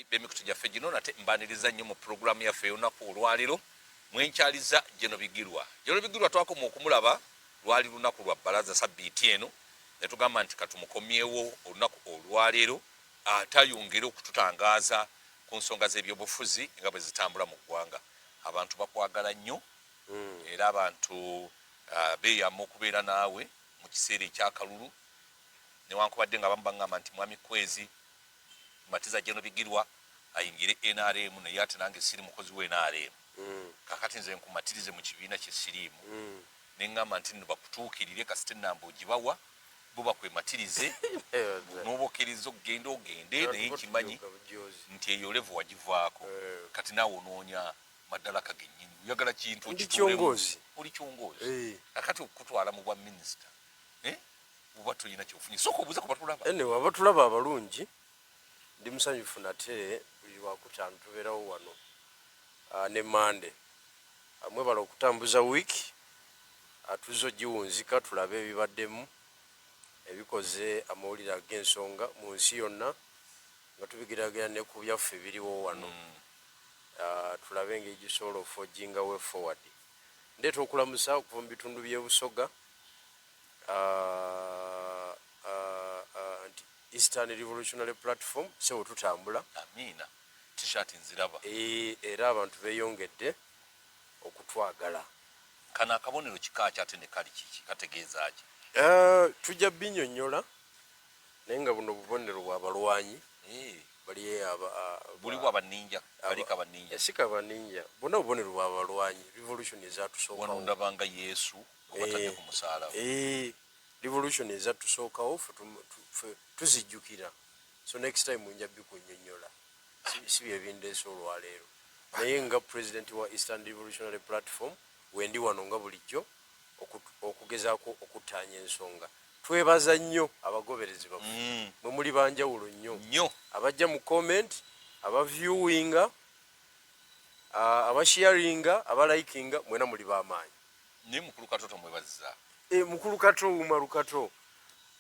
b'emikutu gyaffe gino nate mbaniriza nnyo mu pulogulaamu yaffe y'olunaku olwaleero mwenkyaliza Jeno Bigirwa twakoma okumulaba lwali lunaku lwa bbalaza sabbiiti eno ne tugamba nti katumukomyewo olunaku olwaleero atayongere okututangaaza ku nsonga z'ebyobufuzi nga bwe zitambula mu ggwanga. Abantu bakwagala nnyo era abantu beeyama okubeera naawe mu kiseera ekyakalulu newankubadde nga bamu baŋŋamba nti mwami Kwezi matiza Jeno Bigirwa ayingire NRM naye ate nange siri mukozi we NRM. Kakati nze nkumatirize mu kibiina kye siriimu neŋŋamba nti nno bakutuukirire kasite ennamba ogibawa bo bakwematirize n'obokkiriza ogende naye nkimanyi nti eyo levu wagivaako kati naawe onoonya maddalaka gennyini oyagala kintu oli kyongoozi kakati okutwala mu bwa minisita buba tolina kyofunye sooka obuuze ku batulaba abatulaba abalungi ndi musanyufu nate buli lwakutaano tubeerawo wano ne Mande mwebala okutambuza wiiki tuzze ogiwunzika tulabe ebibaddemu ebikoze amawulire ag'ensonga mu nsi yonna nga tubigeragera ne ku byaffe ebiriwo wano tulabe engeri gisobola ofojinga way forward. Ndeeta okulamusa okuva mu bitundu by'ebusoga nti Eastern Revolutionary Platform sewo tutambula amiina t-shirt nziraba era abantu beeyongedde okutwagala. Kana akabonero kikaaki ate ne kali kiki kategeeza ki? Tujja binnyonnyola naye nga buno bubonero bw'abalwanyi bali buliwo abaninja baliko abaninja sika abaninja bonna bubonero bw'abalwanyi revolution ezatusookawo wano ndabanga Yesu obatadde ku musaala revolution ezatusookawo ffe tuzijjukira so next time nja bikunnyonnyola si bye bindeese olwaleero naye nga president wa Eastern Revolutionary Platform wendi wano nga bulijjo okugezaako okuttaanya ensonga. Twebaza nnyo abagoberezi baffe mwe muli banjawulo nnyo abajja mu comment abaviewinga abasharinga abalikinga mwena muli b'amaanyi. Naye mukulu kato tomwebaziza mukulu kato umarukato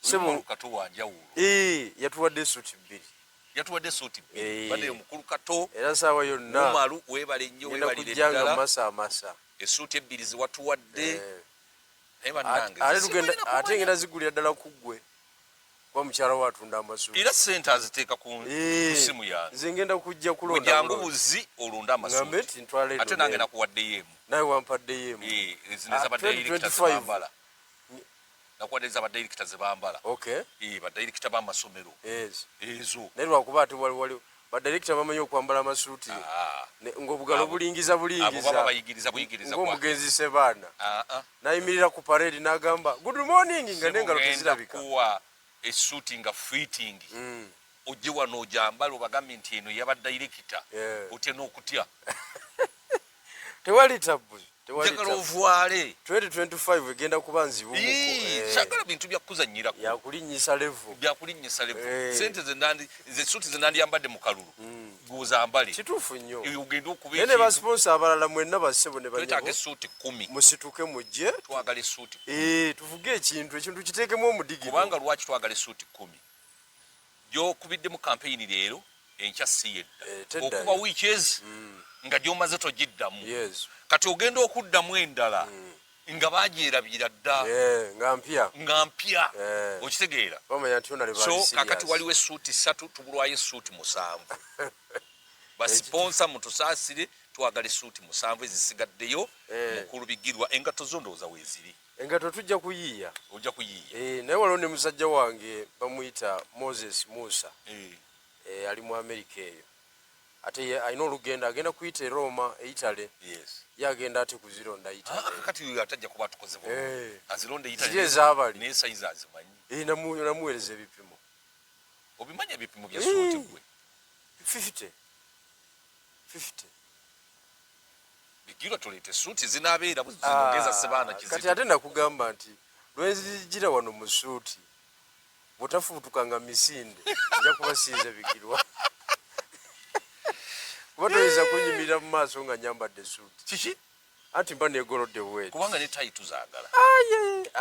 sebo kato wanjawulo yatuwadde suuti bbiri badde mukulu kato era saawa yonna umaru webale nnyo webalire ddala masa esuuti ebbiri ziwatuwadde ate ngenda zigulira ddala kuggwe kuba mukyala watunda amasuuti era sente aziteeka ku simu yange nze ngenda kujja kulonda jangu buzi olonda amasuuti ate nange nakuwaddeyo emu nawe wampaddeyo emu zino ezabaddairikita zebambala nakuwadde ezabaddairikita zebambala baddairikita b'amasomero ezo naye lwakuba ate wali badayirekita bamanyi okwambala amasuuti ng'obugalo bulingiza ng'omugenzi Sebaana nayimirira ku parade n'agamba good morning nga n'engalo tezirabika esuuti nga fitting ojje wano ojambala obagambye nti eno yabaddayirekita otya n'okutya tewali tabu njagala ovwale 2025 egenda kuba nzibu kyagala bintu byakuzanyirako byakulinnyisa levu sente suuti zenandiyambadde mu kalulu gozambale kituufu nnyo ogenda okuba ne basponsa abalala mwenna bassebo ne twetaaga essuuti 10 musituke mujje twagala essuuti tuvuge ekintu kiteekemu omudigiro kubanga lwaki twagala essuuti 10 gy'okubidde mu kampeyini leero enkya si yedda okuba wiiki nga gy'omaze togiddamu kati ogenda okuddamu endala nga bagyerabira dda nga mpya okitegeera so kakati waliwo essuuti 3 tubulwayo essuuti 7 basiponsa mutusaasire twagala essuuti 7 ezisigaddeyo mukulu Bigirwa engato zo ndowooza weeziri engato tujja kuyiiya ojja kuyiiya naye waliwo ne musajja wange bamuyita Moses Musa ali mu Amerika eyo ate alina olugendo agenda kuyita e Roma Italy yagenda ate kuzironda Italy kakati uyo atajja kuba tukoze bo azilonde Italy ziri ezaabali naye sayizi azimanyi namuweereza ebipimo obimanyi ebipimo bya suuti gwe 50 Bigirwa tuleete suuti zinaabeera zinogeza Sebaana kizibu kati ate nakugamba nti lwenzigira wano mu suuti butafuutukanga misinde nja kubasinza Bigirwa kuba toyinza kunyimirira mu maaso nga nyambadde suuti kiki anti mba negolodde bweti kubanga ne tayi tuzaagala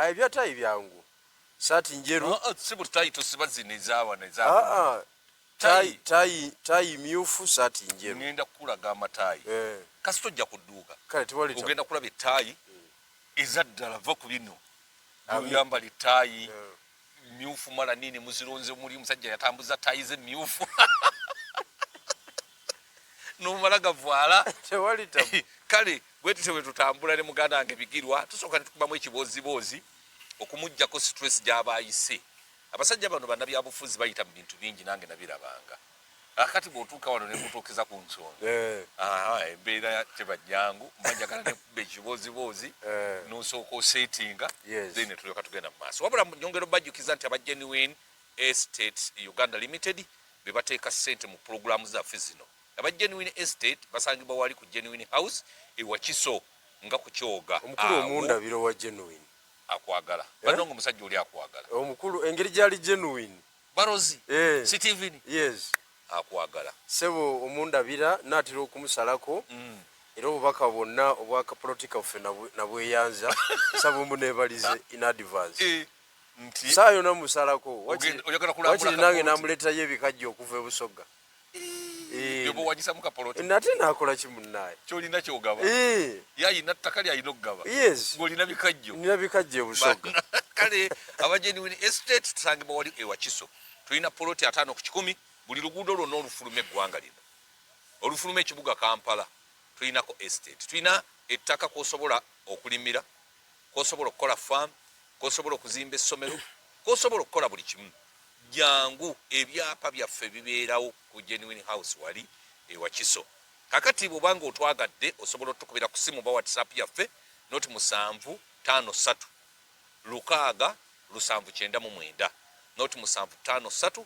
ebya tayi byangu saati njeru si buli tayi tosiba zino ezaawana tayi myufu saati njeru ngenda kukulaga amataayi kasi tojja kudduuka ogenda kulaba ettaayi ezaddala va ku bino oyambala ettaayi myufu mala nini muzironze muli musajja yatambuza taayi ze myufu nomala gavwala kale bwetutyo bwe tutambula ne muganda wange Bigirwa tusooka netukubamu ekiboozibozi okumuggyako stress gy'abayise abasajja bano bannabyabufuzi bayita mu bintu bingi nange nabirabanga akati bw'otuuka wano ne kutuukeza ku nsonga embeera tebajjangu manjagala nekuba ekiboozibozi n'osooka oseetinga then netulyoka tugenda mu maaso wabula nyongero bajjukiza nti aba Genuine Estate Uganda Limited be bateeka ssente mu pulogulaamu zaffe zino aba Genuine Estate basangibwa wali ku Genuine House ewakiso nga ku Kyoga omukulu omundabiro wa Genuine akwagala banongo musajja oli akwagala omukulu engeri gyali Genuine Barozi Steven akwagala sebo omundabira natira okumusalako era obubaka bwonna obwaka politika ffe nabweyanza sabo munebalize in advance nti saayo namusalako wakiri nange namuleetayo ebikajjo okuva ebusoga yobo wajisa muka politika nate nakola kimunnaye kyolina kyogaba yayina ttaka lyayina okugaba ng'olina bikajjo nina bikajjo ebusoga kale aba Genuine Estate tusangibwa wali ewakiso tulina poloti 5 ku 10 buli luguudo lwonna olufuluma eggwanga lino olufuluma ekibuga Kampala tulinako estate tulina ettaka kosobola okulimira kosobola okukola farm kosobola okuzimba essomero kosobola okukola buli kimu jangu ebyapa byaffe bibeerawo ku Genuine House wali ewakiso kakati bwobanga otwagadde osobola otukubira ku simu ba WhatsApp yaffe noti 753 lukaaga 799 noti 753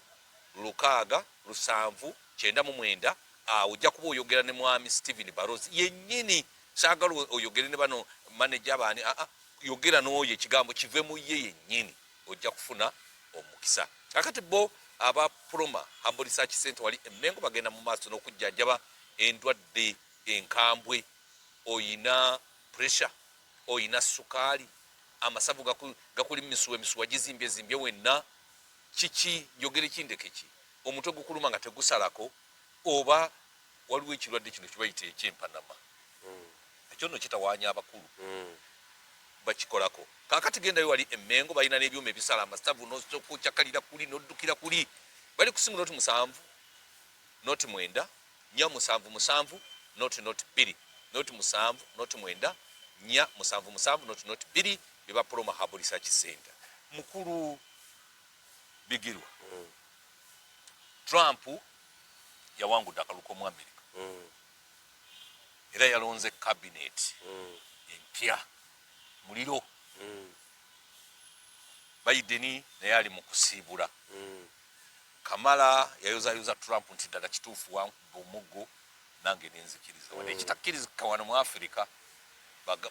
lukaaga 799 ojja kuba oyogera ne mwami Steven Barozi yennyini saagala oyogere ne bano manager baani yogera n'oyo ekigambo kive mu ye yennyini ojja kufuna omukisa kakati bo aba Proma Herbal Research Center wali Emmengo bagenda mu maaso n'okujjanjaba endwadde enkambwe oyina pressure oyina sukaali amasavu gakuli misuwa gizimbye wenna kiki njogere kindekeki omutwe gukuluma nga tegusalako oba waliwo ekirwadde kino kibayita ekyempanama ekyo nno kitawaanya abakulu bakikolako kakati gendayo wali Emmengo balina n'ebyuma ebisala amasavu n'okukyakalira kuli n'oddukira kuli bali kusimu noti 7 noti 9 477 noti 2 noti 7 noti 9 477 noti 2 beba Proma Herbal Research Center mukulu Bigirwa Trump yawangudde akaluko mu America era yalonze cabinet empya muliro Biden naye ali mu kusiibula Kamala yayozayoza Trump nti ddala kituufu wamuggo nange nenzikiriza wadde ekitakirizika wano mu Africa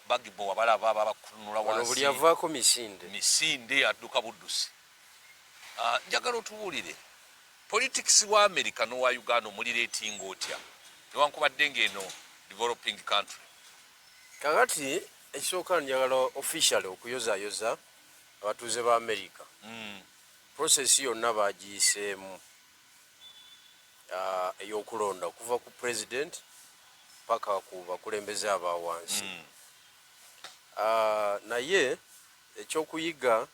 bagibo wabalaba abakunula wansi buli avaako misinde adduka buddusi njagala otubuulire politics wa America n'owa Uganda omulireetinga otya newankubadde ng'eno developing country kakati ekisooka njagala officially okuyozayoza abatuuze ba America process yonna bagiyiseemu ey'okulonda okuva ku president paka ku bakulembeze abawansi naye ekyokuyiga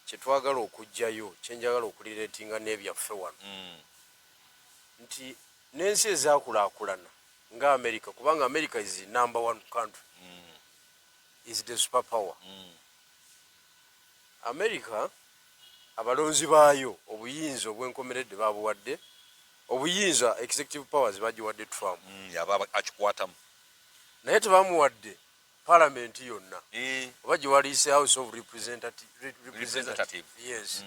kyetwagala okujjayo kyenjagala okulireetinga n'ebyaffe wano nti n'ensi ezaakulaakulana nga America kubanga America is the number 1 country is the superpower America abalonzi baayo obuyinza obwenkomeredde babuwadde obuyinza executive powers bagiwadde Trump yaba akikwatamu naye tebamuwadde parliament yonna oba giwaliise House of Representative yes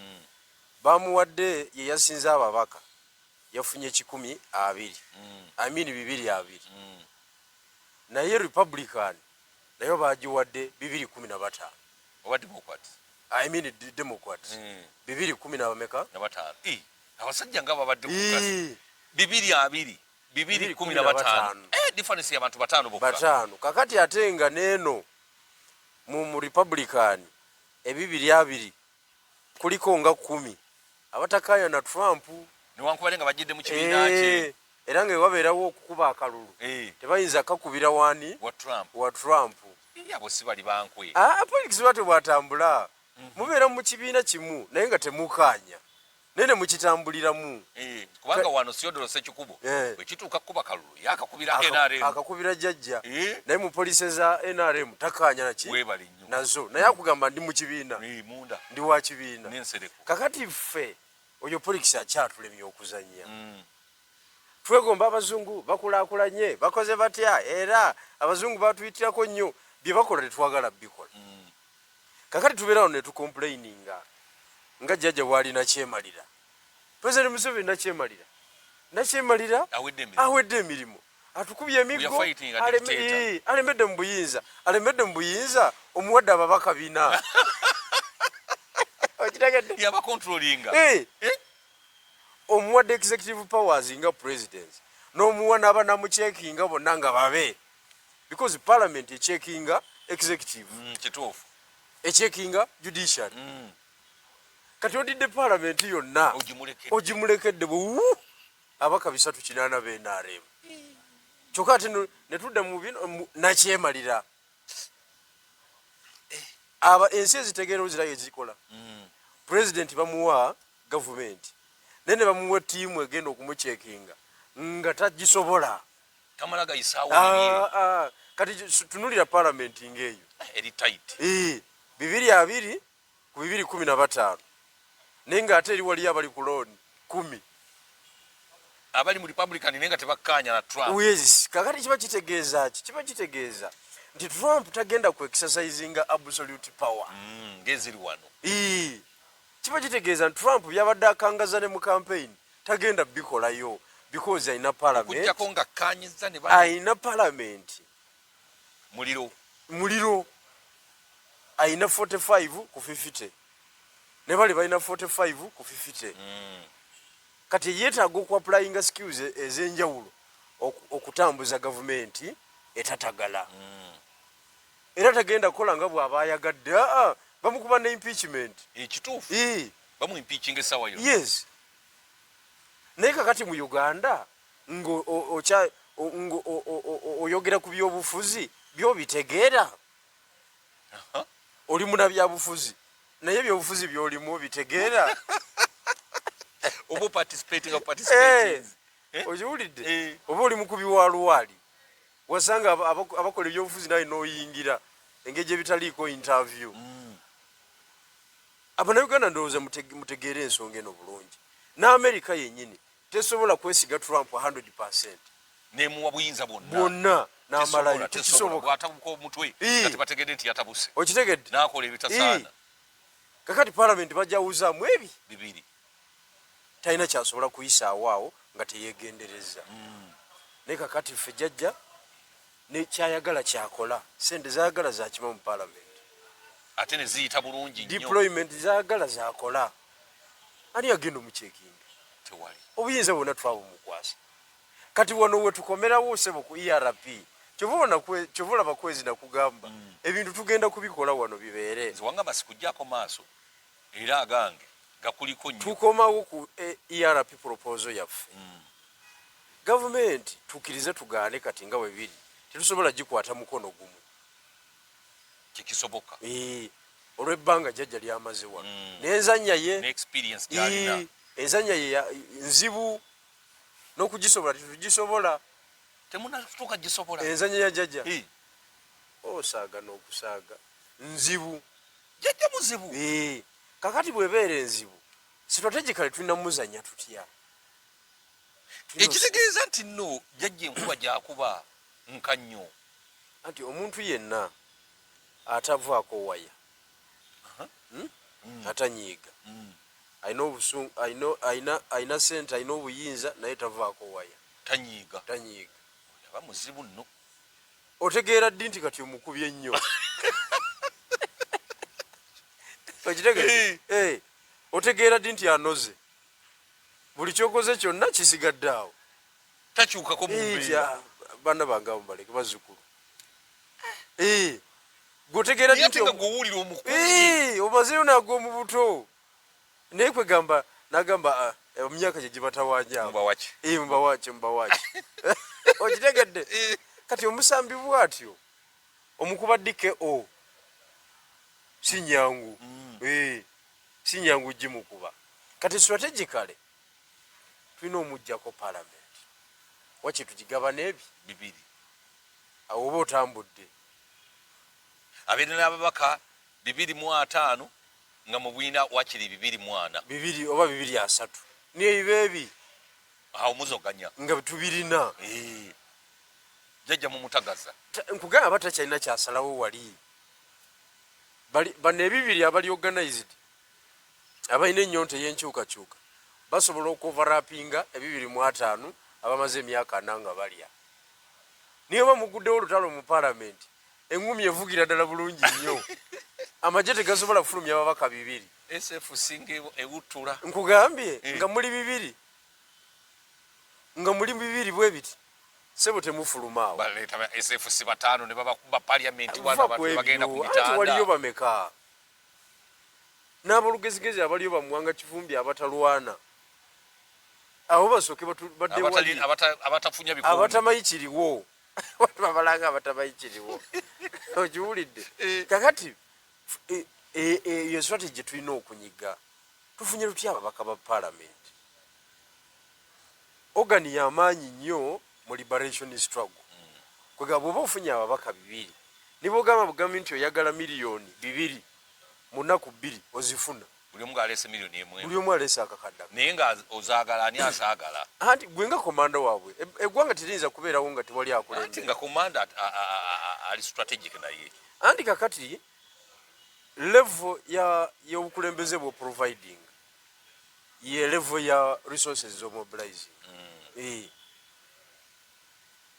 bamuwadde ye yasinze ababaka yafunye 120 I mean 220 naye Republican nayo bagiwadde 215 oba Democrats I mean Democrats 215 abasajja nga babadde kukasi 215 difference y'abantu batano bokka batano kakati atenga neno mu Republican ebibiri abiri kuliko nga 10 abatakaya na Trump newankubadde nga bajjidde mu kibiina kye era nga wabeerawo okukuba akalulu tebayinza kakubira wani wa Trump abo si bali bankwe politics bwate bwatambula mubeera mu kibiina kimu naye nga temukaanya nene mukitambuliramu kubanga wano Siodoro Sekikubo bwekituuka kuba kalulu yakakubira NRM akakubira jjajja naye mu poliisi za NRM takaanya naki nazo naye akugamba ndi mu kibiina ndi wa kibiina kakati ffe oyo politics akyatulemye okuzannya twegomba abazungu bakulaakulanye bakoze batya era abazungu batuyitirako nnyo bye bakola tetwagala bikola kakati tubeerawo ne tucomplaininga nga jjajja bw'alina kyemalira President Museveni nakyemalira awedde emirimu atukubye emiggo alemedde mu buyinza omuwadde ababaka bina omuwadde executive powers nga president n'omuwa n'aba namucekinga bonna nga babe because parliament echekinga executive kituufu echekinga judiciary kati odidde parliament yonna ogimulekedde bwe abaka 380 b'NRM kyokka ate ne tudda mu bino nakyemalira ensi ezitegeera ozirayo ezikola president bamuwa government nene bamuwa ttiimu egenda okumucekinga nga tagisobola tamala gayisaawo kati tunulira parliament ng'eyo eri tight 220 ku 215 naye nga ate eri waliyo abali ku looni 10 abali mu Republican naye nga tebakkaanya na Trump yes kakati kiba kitegeeza nti Trump tagenda ku exercisinga absolute power ngeziri wano kiba kitegeeza nti Trump byabadde akangaza ne mu campaign tagenda bikolayo because ayina parliament muliro ayina 45 ku 50 ne bali balina 45 ku 50 kati yeetaaga okuapplyinga skills ez'enjawulo okutambuza gavumenti etatagala era tagenda kukola nga bw'aba ayagadde bamukuba ne impeachment ekituufu bamu impeaching esawa yo yes naye kakati mu Uganda oyogera ku byobufuzi byobitegeera oli muna byabufuzi naye ebyobufuzi byolimu bitegeera obo participating ojiwulidde oba oli mukubi wa luwali wasanga abakola ebyobufuzi naye n'oyingira engeri gye bitaliiko interview Abanayuganda ndowooza mutegeere ensonga eno bulungi n'Amerika yennyini tesobola kwesiga Trump 100% nemuwa buyinza bwonna n'amalayo tekisoboka atabuka omutwe kati bategedde nti yatabuse okitegedde n'akola ebitasaana kakati parliament bajawuzaamu bibiri talina kyasobola kuyisaawo awo nga teyeegendereza naye kakati ffe jjajja nekyayagala kyakola sente zaagala zakima mu parliament ate ne ziyita bulungi nnyo deployment zaagala zakola ani agenda omucekinga tewali obuyinza bwonna twabumukwasa kati wano we tukomerawo sebo ku ERP kyovola bakwezi nakugamba ebintu tugenda kubikola wano bibeere ziwanga basikujjako maaso era agange gakuliko nnyo tukomawo ku ERP proposal yaffe gavumenti tukirize tugaane kati nga webiri tetusobola gikwata mukono gumu kikisoboka olw'ebbanga jjajja lyamaze wano n'enzanya ye n'experience gyalina enzanya ye nzibu n'okugisobola tetugisobola temunatuuka gisobola enzanya ya jjajja osaaga n'okusaaga nzibu jjajja muzibu kakati bw'ebeera enzibu strategically tulina muzanya tutya ekitegeeza nti nno jjajja enkuba gyakuba nka nnyo anti omuntu yenna atavaako waya atanyiiga ayina sente ayina obuyinza naye tavaako waya tanyiiga aba muzibu nno otegeera ddi nti kati omukubye ennyo okitegeera otegeera ddi nti anoze buli kyokoze kyonna kisigadde awo takyukako baana bange abo baleke bazzukulu gotegeera ddi nti omazeyo nagwo mu buto naye kwegamba nagamba emyaka gye gibatawanya mbawachi okitegedde kati omusambi bwatyo omukuba DKO si nyangu si nyangu gimukuba kati strategically tulina omujjako parliament waki tugigaba n'ebi bibiri awo oba otambudde abeera n'ababaka 205 nga mu bwina wakiri 204 bibiri oba 203 niyo ibeebi awo muzoganya nga tubirina jajja mu mutagaza nkugamba batakyalina kyasalawo wali bano ebibiri abali organized abalina ennyonta ey'enkyukakyuka basobola okuoverapinga 205 abamaze emyaka 4 nga balya niyo bamuguddewo olutalo mu palamenti engumi evugira ddala bulungi nnyo amagye tegasobola kufulumya ababaka bibiri singa ewutula nkugambye nga muli bibiri bwe biti sebo temufulumaawo baleeta SFC 5 ne babakuba parliament wana abantu bagenda ku mitanda waliyo bameka n'abalugezigezi abaliyo bamuwanga kivumbi abatalwana abo basooke badde wali abatafunya bikumi abatamayi kiriwo babalanga abatabayi kiriwo okiwulidde kakati iyo strategy tulina okunyiga tufunye lutya ababaka ba parliament ogani y'amaanyi nnyo mu liberation struggle kwega bw'oba ofunye ababaka bibiri niba ogamba bugambi nti oyagala miliyoni 2 mu nnaku 2 ozifuna buli omu alese miliyoni emwe buli omu alese akakadda naye nga ozaagala ani azaagala anti gwe nga komanda waabwe eggwanga teriyinza kubeerawo nga tewali akulembera anti nga komanda ali strategic naye anti kakati level y'obukulembeze bwe providing ye level ya resources zomobilizing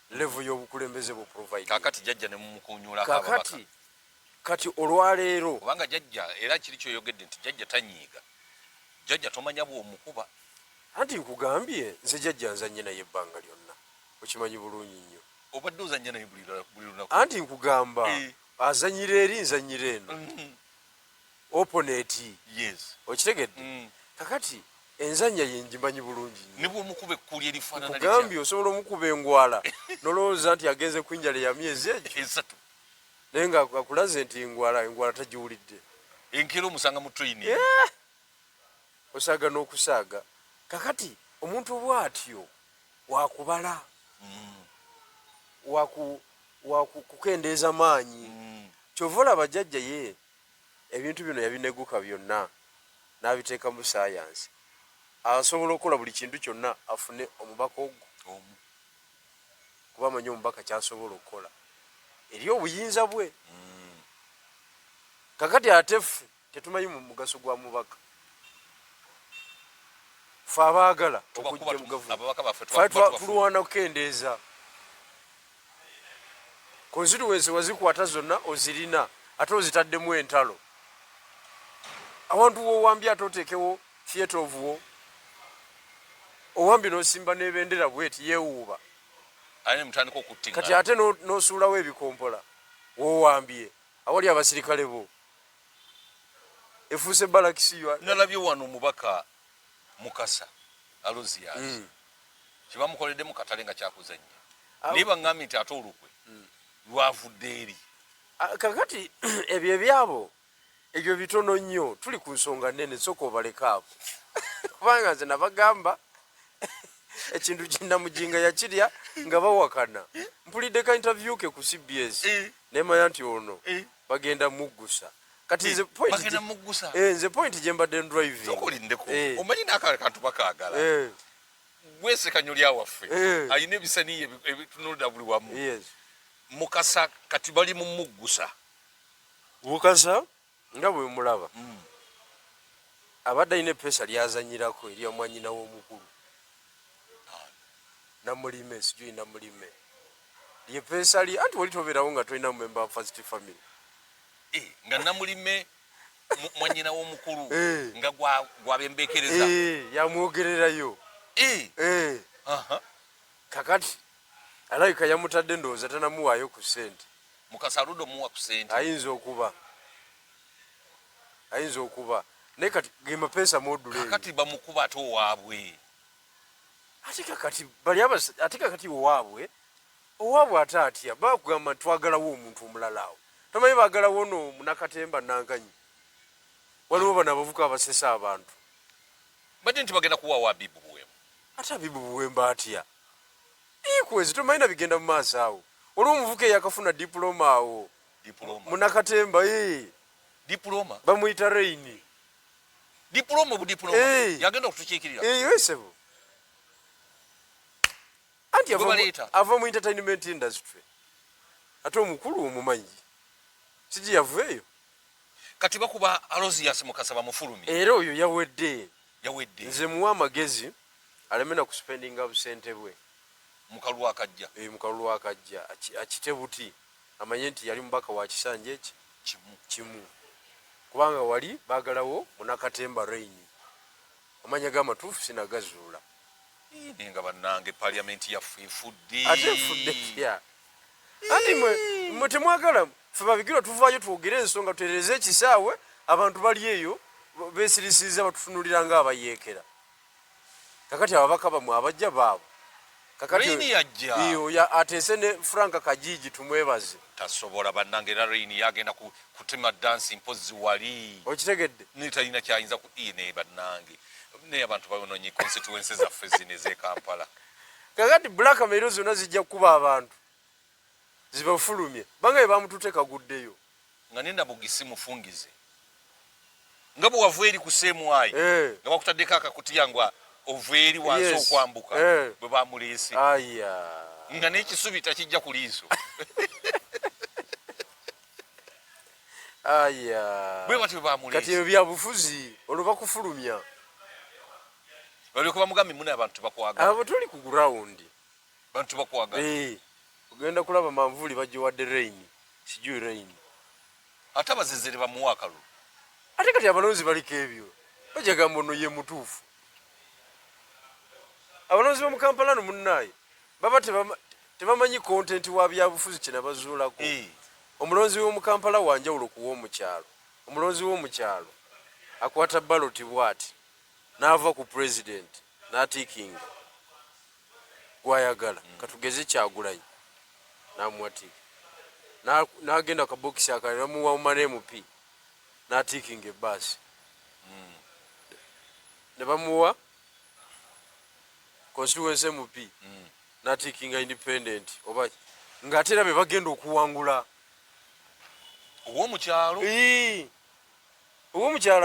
level y'obukulembeze bwe providing kakati jajja ne mumukunyula kakati kati olwaleero kubanga jajja era kiri kyoyogedde nti jajja tanyiiga jajja tomanya bw'omukuba anti nkugambye nze jajja nzanye naye ebbanga lyonna okimanyi bulungi nnyo obadde ozanya naye buli lunaku anti nkugamba azanyira eri nzanyira eno opponent yes okitegedde kakati enzanya yenjimanyi bulungi ne bw'omukuba ekkuli erifaanana nkugambye osobola omukuba engwala nolowooza nti agenze ku njala ya myezi egyo naye nga akulaze nti engwala tagiwulidde enkero omusanga mu training osaaga n'okusaaga kakati omuntu bw'atyo wakubala wakukendeeza maanyi kyova olaba jjajja ye ebintu bino yabineguka byonna n'abiteeka mu sayansi asobola okukola buli kintu kyonna afune omubaka ogwo kuba amanyi omubaka kyasobola okukola eri obuyinza bwe kakati ate ffe tetumanyi mu mugaso gwa mubaka fe abaagala okujja mu gavumenti tulwana kukendeeza constituency wazikwata zonna ozirina ate ozitaddemu entalo awantu wowambye ate oteekewo theatre of war owambye n'osimba n'ebendera bweti yeewuuba kati ate n'osuulawo ebikompola wowambye awali abasirikale bo efuuse balakisiyo nalabye wano omubaka Mukasa Alozias kibamukoledde mu katale nga kyakuzannya naye baŋŋambye nti ate olukwe lwavudde eri kakati ebyo ebyabo ebyo bitono nnyo tuli ku nsonga nnene sooka obaleka abo kubanga nze nabagamba ekintu kinamujinga yakirya nga bawakana mpulidde ka interview ke ku CBS nemanya nti ono bagenda muggusa kati nze point gye mbadde driving omanyi n'akantu bakaagala gwesekanyo lyawaffe alina ebisaniye ebitunulira buli wamu Mukasa kati bali mu muggusa Mukasa nga bwe mulaba abadde alina epesa lyazanyirako eri omwanyina w'omukulu namulime sijui namulime lyepesa li anti wali tobeerawo nga tolina member wa first family nga namulime mwanyina w'omukulu nga gwabembekereza yamwogererayo kakati alabika yamutadde ndowooza tanamuwaayo ku ssente Mukasa aludde omuwa ku ssente ayinza okuba naye kati ge mapesa module kakati bamukuba ate owaabwe ate kakati owaabwe ate atya bakugamba twagalawo omuntu omulala awo tomanyi baagalawo no Munakatemba Nankanyi waliwo bano abavuka abasesa abantu badde nti bagenda kuwaawo Abibu Buwemba ate Abibu Buwemba atya ikwezi tomanyi na bigenda mu maaso awo waliwo omuvuka eyakafuna diploma awo Munakatemba diploma bamuyita Raini diploma yagenda okutukiikirira yesebo anti ava mu entertainment industry ate omukulu omumanyi siji yavueyo kati bakuba Alozias Mukasa bamufulumye era oyo yawedde nze muwa amagezi aleme na kuspendinga busente bwe mukalu akajja akite buti amanye nti yali mubaka wa kisanja eki kimu kubanga wali baagalawo Munakatemba Raini amanya g'amatuufu sinagazuula nga bannange paliamenti yaffe efudde ate efudde tya anti mwe temwagala ffe babigirwa tuvaayo twogere ensonga tutereze ekisaawe abantu bali eyo beesirisiriza batutunulira nga abayeekera kakati ababaka bamwe abajja baabo Raini yajja ateese ne Frank Kajiji tumwebaze tasobola bannange era Raini yagenda kutema dansi mpozi wali okitegedde nitalina kyayinza ne bannange naye abantu bayonoonye constituency zaffe zino ez'e Kampala kakati Black Mail zonna zijja kuba abantu zibafulumye bangaye bamututeeka guddeyo nga nenda bugisi mufungize nga bwe wava eri ku seemwayi nga bakutaddeko akakutiya ngwa ova eri wansi okwambuka bwe bamuleese nga n'ekisubi takijja ku liiso bwe batyo bamuleese kati ebyo byabufuzi olwo bakufulumya balyoke bamugambe muna abantu tebakwagala abo tuli ku gurawundi bantu tebakwagala ogenda kulaba manvuuli bagiwadde Raini sijui Raini ate abazezere bamuwa akalulu ate kati abalonzi baliko ebyo bajagamba ono ye mutuufu abalonzi b'omu Kampala no munnaye baba tebamanyi kontenti wa byabufuzi kye nabazuulako omulonzi w'omu Kampala wanjawulo ku w'omukyalo omulonzi w'omukyalo akwata baloti bwati n'ava ku president n'atiikinga gwayagala katugeze Kyagulanyi n'amuwatika n'agenda kabokisi akali namuwa mumane MP n'atiikinga ebbaasi ne bamuwa constituency MP n'atiikinga independent oba ng'ate era be bagenda okuwangula ow'omukyalo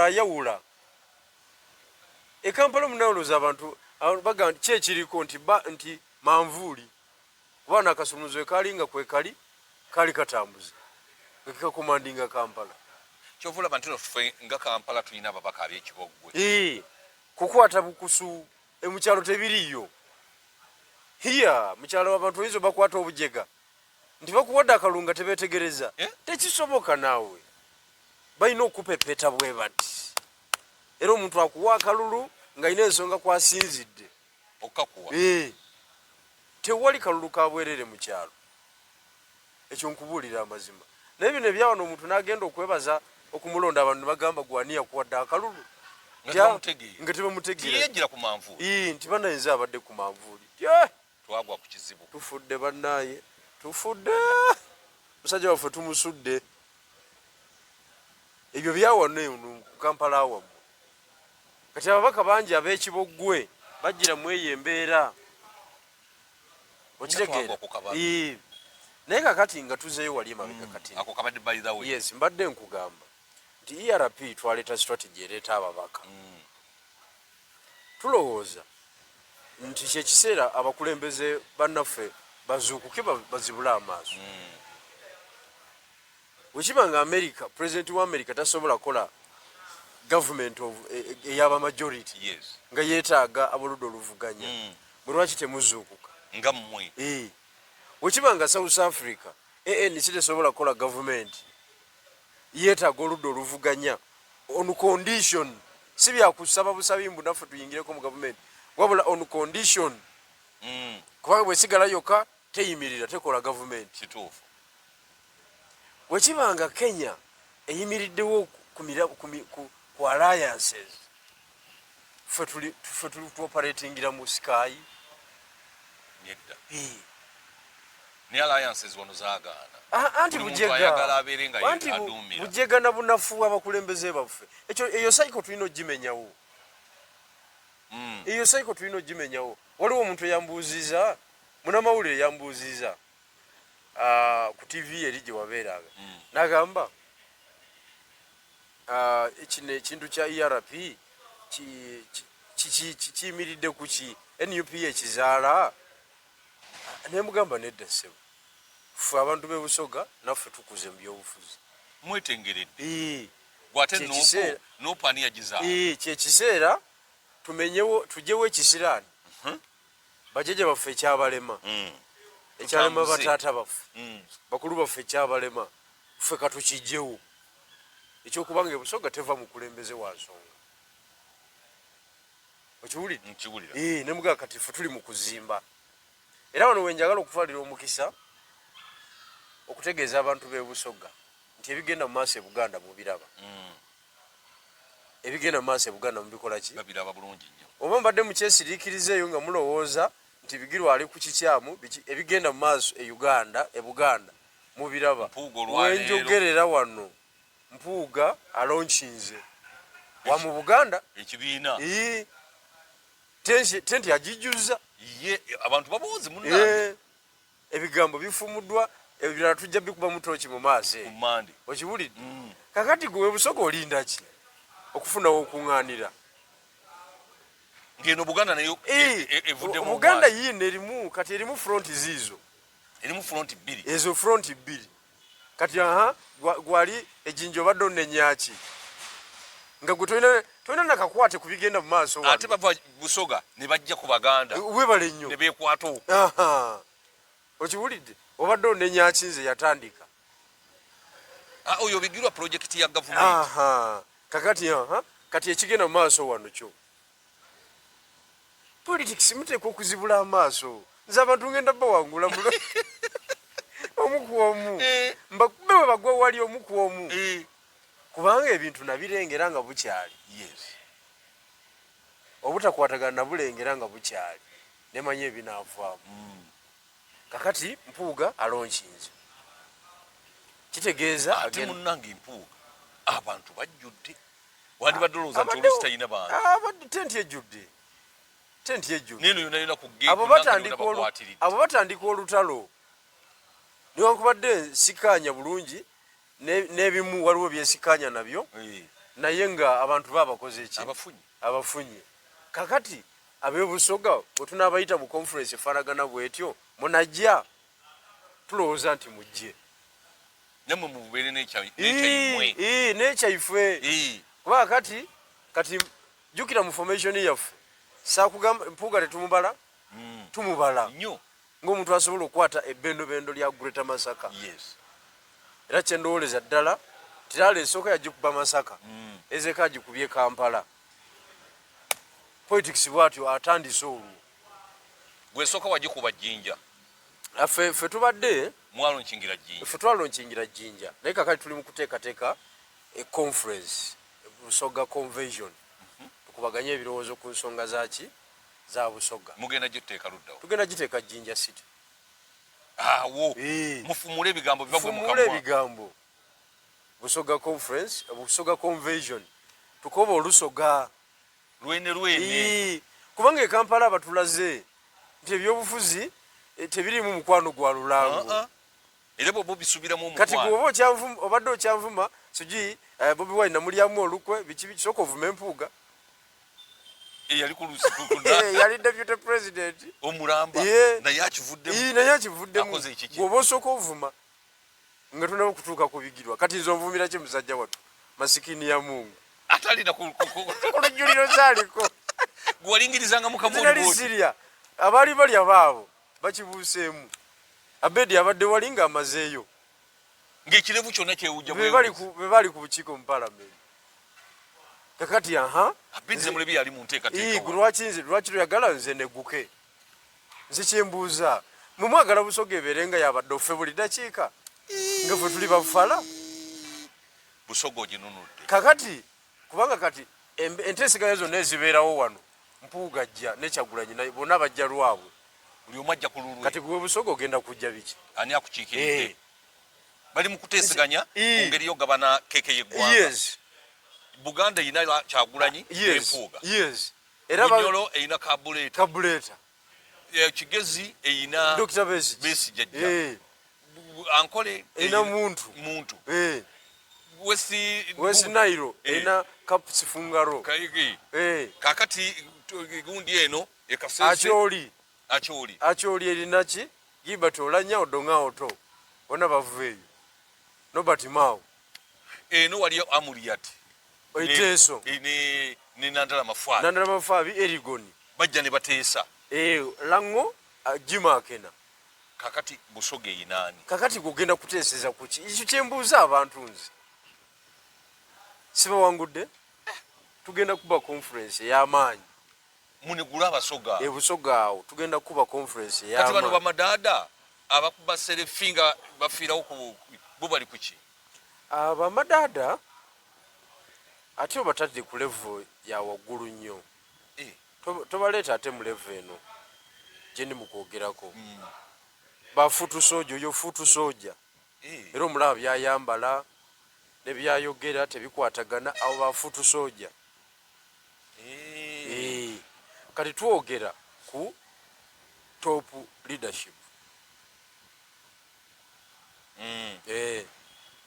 ayawula Kampala munawoloza abantu baga nti kyekiriko nti manvuuli kubana akasumuzo ekalinga kwekali kali katambuza ekikakomandinga Kampala kyovula abantu ffe nga Kampala tulina ababaka ab'ekiboggwe kukwata bukusu emukyalo tebiriyo hiya mukyalo abantu oyinza bakwata obujega nti bakuwadde akalunga tebeetegereza tekisoboka naawe balina okupepeta bwe bati era omuntu akuwa akalulu ng'alina ensonga kwasinzidde okakuwa tewali kalulu kabwerere mu kyalo ekyo nkubuulira amazima naye bino ebyawano omuntu n'agenda okwebaza okumulonda abantu bagamba gwani yakuwadde akalulu nga tebamutegeera nti banayinza abadde ku manvuuli twagwa ku kizibu tufudde bannaaye tufudde musajja waffe tumusudde ebyo byawano ku Kampala awamu kati ababaka bangi ab'ekiboggwe bajjira mu eyo embeera okitegeera naye kakati nga tuzeeyo wali emabega kati yes mbadde nkugamba nti ERP twaleeta strategy ereeta ababaka tulowooza nti kyekiseera abakulembeze bannaffe bazuukuke bazibule amaaso wekiba nga America president wa America tasobola kukola government ey'aba majority nga yeetaaga abaludde oluvuganya bwe lwaki temuzuukuka nga mmwe wekiba nga South Africa ANC tesobola kukola government yeetaaga oludde oluvuganya on condition si byakusaba busabimbu naffe tuyingireko mu government wabula on condition kubanga bwesigala yokka teyimirira tekola government kituufu wekiba nga Kenya eyimiriddewo ku ku alliances ffe tuli tuoperatingira mu sky nedda ni alliances wano zaagaana anti bujega na bunafu abakulembeze baffe eyo cycle tulina ogimenyawo eyo cycle tulina ogimenyawo waliwo omuntu eyambuuziza munamawulire yambuuziza ku TV eri gye wabeeranga n'agamba ekintu kya ERP kiyimiridde ku ki NUP ekizaala nemugamba nedda ssebo ffe abantu b'e Busoga naffe tukuze mu byobufuzi mwetengeredde gwate nopani yagizaala kyekiseera tumenyewo tujyewo ekisiraani bajeje baffe ekyabalema ekyalema bataata baffe bakulu baffe ekyabalema ffe katukijjewo ekyokubanga e Busoga teva mu kulembeze wa nsonga okiwulire nemugaa kati ffe tuli mu kuzimba era wano wenjagala okufaalira omukisa okutegeeza abantu b'e Busoga nti ebigenda mu maaso e Buganda mubiraba ebigenda mu maaso e Buganda mubikola ki babiraba bulungi nnyo oba mbadde mukyesiriikiriza eyo nga mulowooza nti Bigirwa ali ku kikyamu ebigenda mu maaso e Uganda e Buganda mubiraba wenjogerera wano Mpuuga alonkinze wa mu Buganda ekibiina tenti agijjuza abantu baboozi munnange ebigambo bifumuddwa ebirala tujja bikuba mutooki mu maaso okiwulidde kakati gwe Busoga olinda ki okufunawo okuŋŋaanira ngeno Buganda nayo evuddemu Buganda yiino erimu kati erimu fronti ziizo erimu fronti bbiri ezo fronti bbiri kati gwali ejinja obadde onnenyaki nga gwe tolina nakakwate ku bigenda mu maaso ate bava Busoga ne bajja ku Baganda webale nnyo ne beekwata okiwulidde obadde onnenyaki nze yatandika oyo Bigirwa projekiti ya gavumenti kati ekigenda mu maaso wano kyo politics muteekwa okuzibula amaaso nze abantu ngenda bawangula mulo omu ku omu mbakube bwe bagwa wali omu ku omu kubanga ebintu nabirengera nga bukyali obutakwatagana nabulengera nga bukyali nemanya ebinaavaamu kakati Mpuuga alonkinze kitegeeza ate munnange Mpuuga abantu bajjudde wandibadde olowooza nti oluusi talina bantu tenti ejjudde neno yonayona abo batandika olutalo niwankubadde sikaanya bulungi n'ebimu waliwo byesikanya nabyo naye nga abantu babakoze eki abafunye kakati ab'e Busoga wetunaabayita mu conference efaanagana bwetyo munajja tulowooza nti mujje namwe mubeere n'ekyaife kuba kati jjukira mu formation yaffe saakugamba Mpuuga tetumubala tumubala ng'omuntu asobola okukwata ebbendobendo lya Greater Masaka era kyendowooleza ddala tiraala esooka yagikuba Masaka ezeeka agikubye Kampala politics bwatyo atandise olwo gwesooka wagikuba Jjinja ffe tubadde mwalonkingira Jjinja ffe twalonkingira Jjinja naye kakati tuli mu kuteekateeka conference Busoga convention tukubaganye ebirowoozo ku nsonga zaki za Busoga mugenda giteeka luddawo tugenda giteeka Jjinja City awo mufumule ebigambo bibagwe mu kamwa ebigambo Busoga conference Busoga convention tukoba olusoga lwene kubanga e Kampala abatulaze nti ebyobufuzi tebirimu mukwano gwa lulango era bo bisubiramu kati obadde okyanvuma sigi Bobi Wine namulyamu olukwe biki sooka ovuma Empuuga yali ku lusi yali deputy president omulamba naye akivuddemu gwoba osooka ovuma nga tunaba okutuuka ku Bigirwa kati nze onvumira ki musajja wattu masikini ya Mungu atalina olujjuliro zaaliko gwewalingirizanga mukamooli Siria abaali balya baabo bakibuuseemu Abedi abadde wali nga amazeeyo ng'ekirevu kyonna kyewujja be bali ku bukiiko mu palamenti kakati Abedi Mulebi yali mu nteekateeka lwaki toyagala nze negguke nze kyembuuza mwe mwagala Busoga ebeere nga yabadde offe buli dakiika nga ffe tuli bafala Busoga oginunudde kakati kubanga kati enteeseganya zonna ezibeerawo wano Mpuuga ajja ne Kyagulanyi naye bonna bajja lwabwe buli omu ajja ku lulwe kati gwe Busoga ogenda kujja biki ani akukiikiridde bali mu kuteeseganya ku ngeri y'ogabana keeke y'eggwanga yes Buganda erina Kyagulanyi n'Empuuga era Bunyoro erina Kabuleeta Kigezi erina Dr. Besigye jjajja Ankole erina muntu West Nile erina Kapusi Fungaro kakati gundi eno ekasese Akyoli erina ki Gilbert Olanya Odonga Oto bona bavueyo Nobert Mao eno waliyo Amuriat Oiteso ne Nandala Mafwabi Erigoni bajja ne bateesa Lango Jimakena kakati Busoga eyinaani kakati kugenda kuteeseza kuki ekyo kyembuuza abantu nze sibawangudde tugenda kuba conference y'amaanyi munigula abasoga Busoga awo tugenda kuba conference y'amaanyi kati bano bamadaada abakuba serefinga bafiirawo bo bali kuki abamadaada ate obatadde ku level ya waggulu nnyo tobaleeta ate mu level eno gye ndi mukwogerako bafuutu soja oyo fuutu soja era omulaba byayambala ne byayogera tebikwatagana abo bafuutu soja kati twogera ku top leadership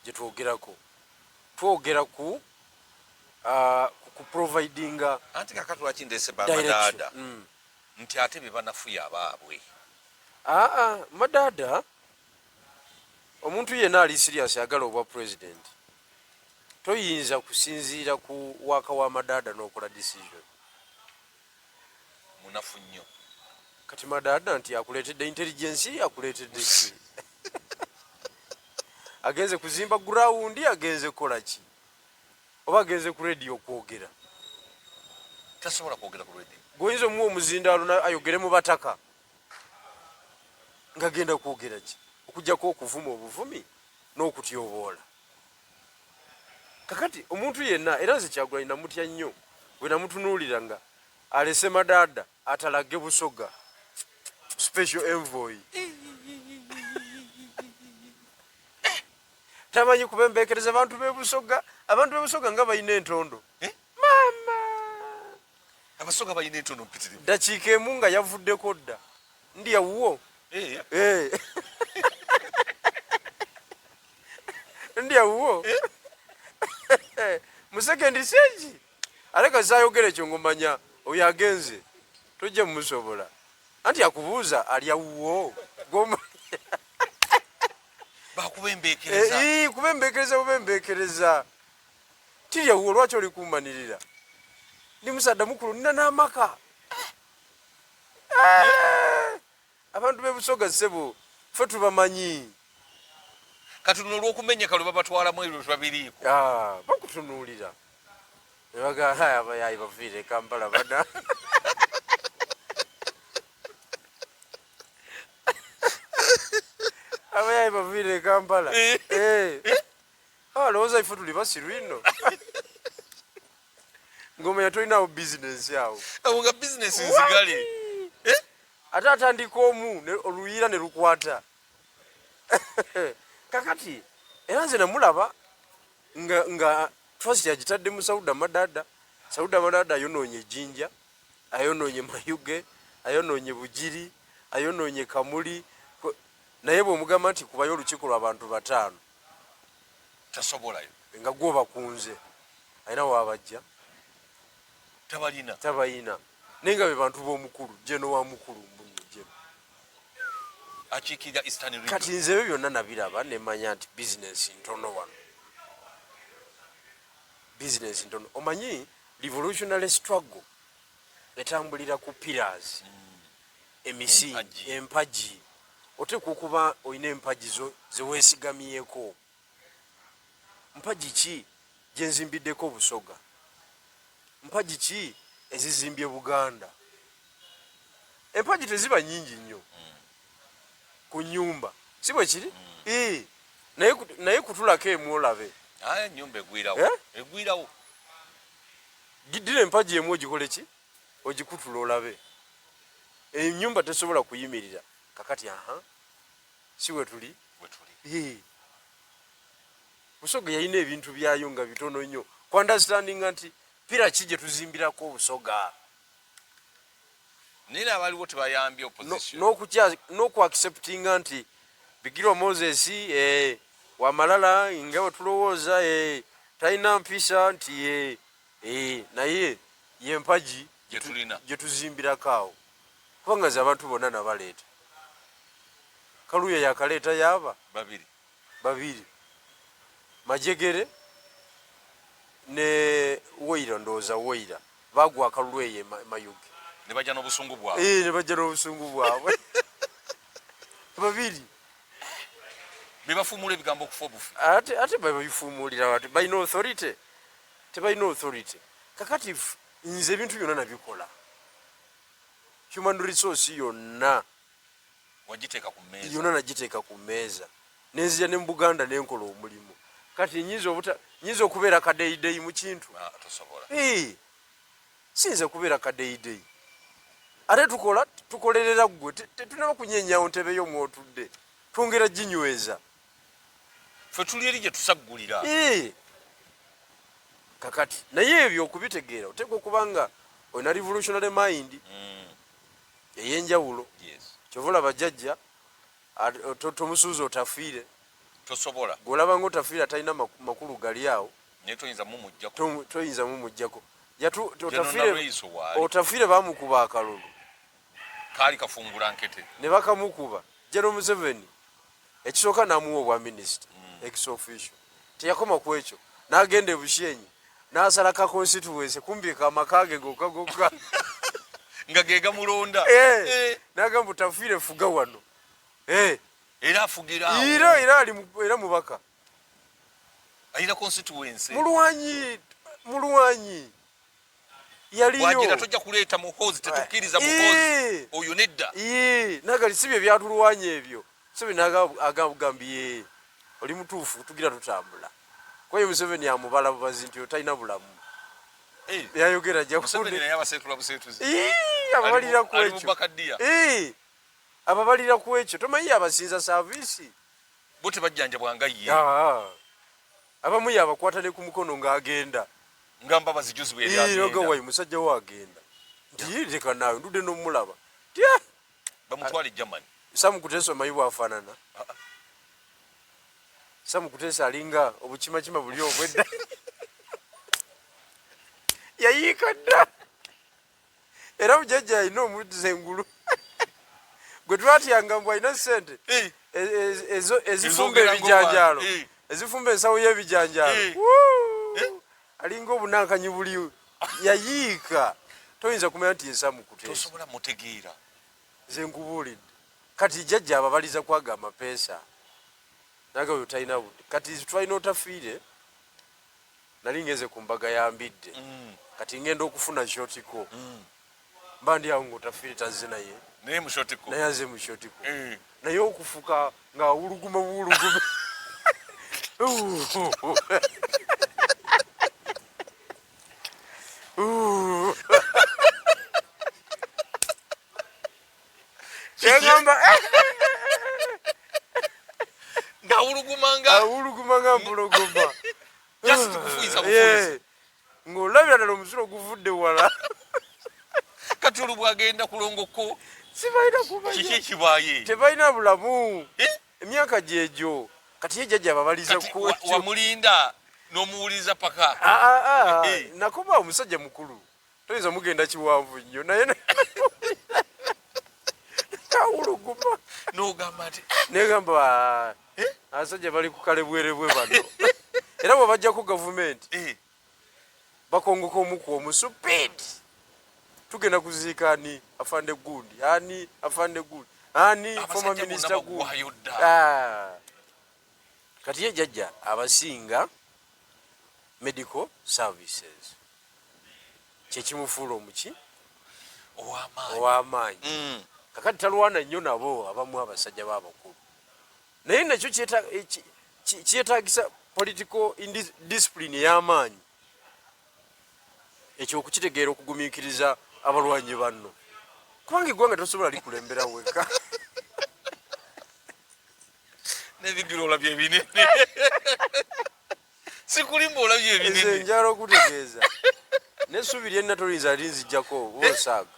gye twogerako twogera ku providinga anti kakati lwaki ndeese bamadaada nti ate be banafuya abaabwe madaada omuntu yenna ali serious agala obwa president toyinza kusinziira ku waka wa madaada n'okola decision munafu nnyo kati madaada nti akuleetedde intelligence akuleetedde ki agenze kuzimba gurawundi agenze kukola ki oba agenze ku radio okwogera tasobola kwogera ku radio goyinza omuwa omuzindaalo ayogere mu bataka ngagenda kwogera ki okujjako okuvuma obuvumi n'okutyoboola kakati omuntu yenna era nze Kyagulanyi namutya nnyo bwe namutunuulira nga alese madaada atalage Busoga special envoy tamanyi kubembeekereza abantu b'Ebusoga abantu b'Ebusoga nga balina entondo mama abasoga balina entondo mpitirivu dakiika emu nga yavuddeko dda ndi yawuwo ndi yawuwo mu sekendi sengi aleka zayogera ekyo ngomanya oyo agenze tojja mumusobola anti akubuuza ali yawuwo kubembeekereza tiri yawuwo lwaki oli kummanirira ndi musadda mukulu nina n'amaka abantu b'Ebusoga ssebo ffe tubamanyi kati luno olw'okumenyeka lwe babatwalamu ebyo babiriiko bakutunuulira nebaga abayayi baviire Kampala bana abayayi baviire Kampala lowooza ife tuli basiru ino ngomanya tolinawo bizinesi awo awo nga bizinesi nzigale ate atandika omu oluyiira ne lukwata kakati era nze namulaba nga twasi yagitadde mu Sauda Madada ayonoonye Ejjinja ayonoonye Mayuge ayonoonye Bugiri ayonoonye Kamuli naye bw'omugamba nti kubayo olukiiko lw'abantu 5 tasobolayo nga gwo bakunze alina waabajja tabalina naye nga be bantu b'omukulu jeno wa mukulu mbunno jeno akiikirira Eastern Region kati nze ebyo byonna nabiraba nemanya nti bizinesi ntono wano bizinesi ntono omanyi revolutionary struggle etambulira ku pillars emisingi empagi oteekwa okuba olina empagi zo zeweesigamyeko mpagi ki gyenzimbiddeko Busoga mpagi ki ezizimbye Buganda empagi teziba nnyingi nnyo ku nnyumba si bwe kiri naye kutulako emu olabe ennyumba egwirawo giddira empagi emu ogikole ki ogikutula olabe ennyumba tesobola kuyimirira kakati si we tuli Busoga yalina ebintu byayo nga bitono nnyo ku understanding nti pira ki gye tuzimbirako Busoga nina abaliwo tebayambye opposition n'oku acceptinga nti Bigirwa Moses Wamalala nga wetulowooza talina mpisa nti naye yempagi gye tuzimbirako awo kubanga ze abantu bonna nabaleeta Kaluya yakaleeta yaba babiri Majegere ne Woira ndowooza Woira bagwa akalulu eyo Mayuge ne bajja n'obusungu bwabwe babiri bebafumula ebigambo okufa obufu ate babifuumulira ati balina authority tebalina authority kakati nze ebintu byonna nabikola human resource yonna nagiteeka ku mmeeza nenzija ne mu Buganda nenkola omulimu kati nyinza okubeera kadeyideyi mu kintu siyinza kubeera kadeyideyi ate tukolerera ggwe tetunaba kunyenyawo ntebe yo mwotudde twongera ginyweza ffe tuli eri gye tusaggulira kakati naye ebyo okubitegeera oteeka okubanga olina revolutionary mind ey'enjawulo kyova olaba jjajja tomusuuza otafiire tosobola gwolaba nga otafiire atalina makulu gali awo naye toyinza mumugjako otafiire bamukuba akalulu kaali kafungula nkete ne bakamukuba General Museveni ekisooka n'amuwa obwa minisita ex officio teyakoma ku ekyo n'agenda e Bushenyi n'asala ka constituency kumbika amakage gokka nga gegamulonda n'agamba otafiire fuga wano era afugira era mubaka ayina constituency mulwanyi yaliyo tojja kuleeta muhozi tetukkiriza muhozi oyo nedda nagali si bye byatulwanya ebyo Museveni agambye oli mutuufu tugira tutambula kwayo Museveni amubala bubazi nti otalina bulamu yayogera ababalira ku ekyo tomanyi abasinza saavisi bo tebajjanjabwanga ye abamu yabakwata ne ku mukono ng'agenda ngamba bazijuzi bwe wayi musajja wo agenda nti leka naawe ndudde n'omulaba bamutwala e Germany Sam Kuteesa omanyi bwafaanana Sam Kuteesa alinga obukimakima buli obwedda yayiika dda era mujjajja alina omuzengulu gwe twatyanga mbu alina ssente ezifumba ebijanjaalo ezifumba ensawo y'ebijanjaalo alinga obunankanyi buli yayiika toyinza kumanya nti Sam Kuteesa tosobola mutegeera nze nkubuulidde kati jjajja ababaliza kwaga amapeesa naga oyo talina budde kati twalina otafiire nali ngeze ku mbaga yambidde kati ngenda okufuna shotiko mba ndi awo ng'otafiire tazze naye naye aze mu shotiko naye okufuka ng'awuluguma buwulugume kyegamba awuluguma nga mpologoma ng'olabira ddala omusulo guvudde wala kati olwo bwagenda kulongoko sibalina kumanya kiki ekibaye tebalina bulamu emyaka gyegyo kati ye jjajja ababaliza wamulinda n'omuwuliriza paka nakoba omusajja mukulu toyinza mugenda kiwanvu nnyo naye awuluguma n'ogamba nti negamba abasajja bali ku kale bwerebwe bano era bwebajjako gavumenti bakongoka omuku omusupidi tugenda kuziika ani afande gundi former minister gundi kati ye jjajja abasinga medical services kyekimufuula omuki ow'amaanyi kakati talwana nnyo nabo abamu abasajja b'abakulu naye nakyo kyetaagisa political discipline ey'amaanyi ekyokukitegeera okugumiikiriza abalwanyi banno kubanga eggwanga tosobola likulembera weka nebigiro olabye ebinene sikulimba olabye ebinene njala okutegeeza n'essuubi lyenna tolinza linzijjako oba osaaga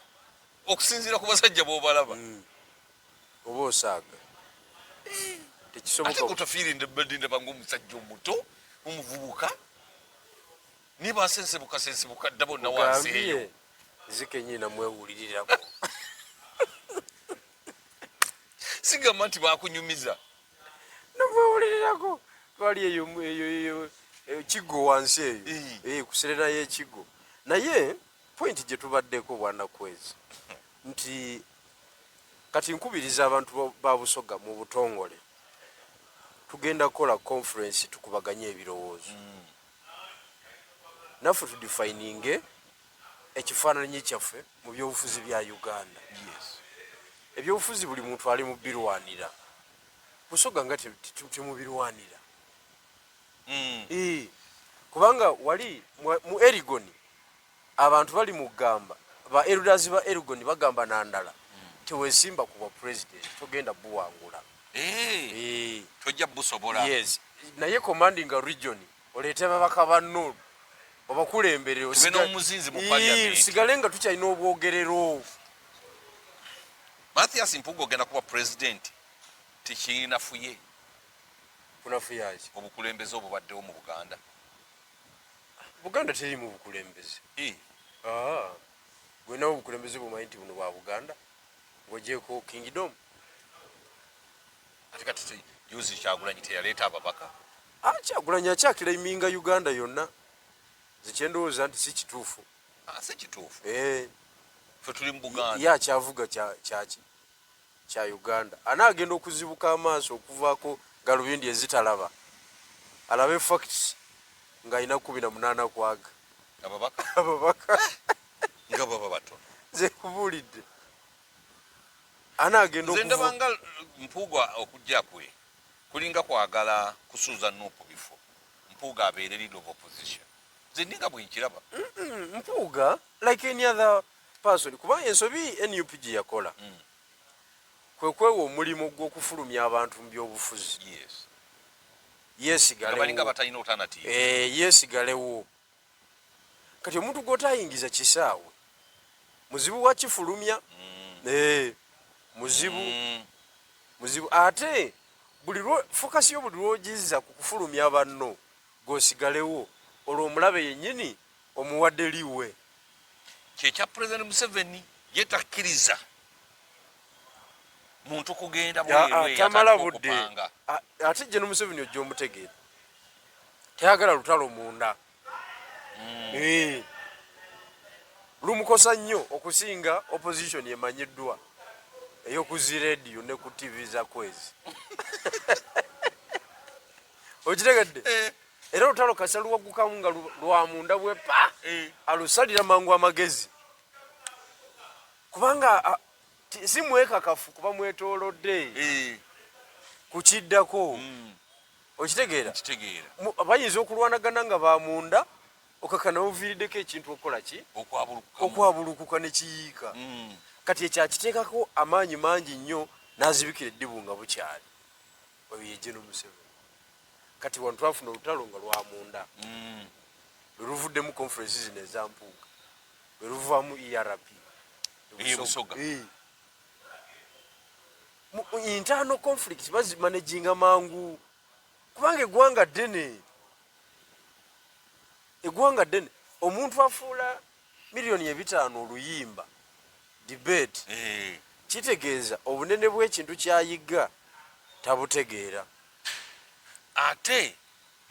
okusinziira ku basajja b'obalaba oba osaaga ate kutafiirinde badindaba ng'omusajja omuto omuvubuka niba asensebuka dda bonna wansi eyo zikenyina mwewulirirako sigamba nti bakunyumiza namwewulirirako twali eyo kiggo wansi eyo kuserena y'ekiggo naye pointi gye tubaddeko bwanakwezi nti kati nkubiriza abantu ba Busoga mu butongole tugenda kukola conference tukubaganye ebirowoozo naffe tudefininge ekifaananyi kyaffe mu byobufuzi bya Uganda. Ebyobufuzi buli muntu ali mu birwanira Busoga nga temubirwanira kubanga wali mu Erigoni abantu bali mu gamba ba elders ba Erigoni bagamba nandala tewesimba kuba president togenda buwangula tojja busobola yes naye commanding a region olete babaka banno obakulembere n'omuzinzi mu parliament sigale nga tukyalina obwogerero Mathias Mpuuga ogenda kuba president tikinafuye kunafuyaje obukulembeze obubaddewo mu Buganda teri mu bukulembeze gwena obukulembeze bumanyi nti buno bwa Buganda ng'ogyeko Kingdom ate kati yuzi Kyagulanyi teyaleeta ababaka Kyagulanyi akyakiraiminga Uganda yonna zikyendowooza nti si kituufu si kituufu ffe tuli mu Buganda ye akyavuga kya Uganda anaagenda okuzibuka amaaso okuvaako galubindi ezitalaba alabe facts ng'alina 18 kwaga ababaka nga baba batono ze kubuulidde anaagenda ndabanga Mpuuga okujja kwe kulinga kwagala kusuuza Nuupu bifo Mpuuga abeere leader of opposition zenninga bwenkiraba Mpuuga like any other person kubanga ensobi NUP gye yakola kwekwewa omulimu gw'okufulumya abantu mu byobufuzi yesigalewo batalina alternative yesigalewo kati omuntu gw'otayingiza kisaawe muzibu wakifulumya muzibu ate fokasi yo buli lwogizza ku kufulumya banno g'osigalewo olwo omulabe yennyini omuwadde liwe kyekya President Museveni ye takkiriza muntu kugenda tamala budde ate gye n'Omuseveni ojja omutegeera tayagala lutalo munda lumukosa nnyo okusinga opposition emanyiddwa ey'okuzi radio ne ku TV za Kwezi okitegedde era olutalo kasa luwagukamu nga lwa munda bwe pa alusalira mangu amagezi kubanga si mwekakafu kuba mwetoolodde kukiddako okitegeera bayinza okulwanagana nga bamunda okakana oviiriddeko ekintu okukola ki okwabulukuka ne kiyiika kati ekyakiteekako amaanyi mangi nnyo n'azibikira eddibu nga bukyali oyo ye General Museveni kati wano twafuna olutalo nga lwamunda lwe luvuddemu conference zino eza Mpuuga lwe luvaamu ERP Busoga internal conflict bazimanaginga mangu kubanga eggwanga ddene omuntu afuula miliyoni 5 oluyimba debate kitegeeza obunene bw'ekintu kyayigga tabutegeera ate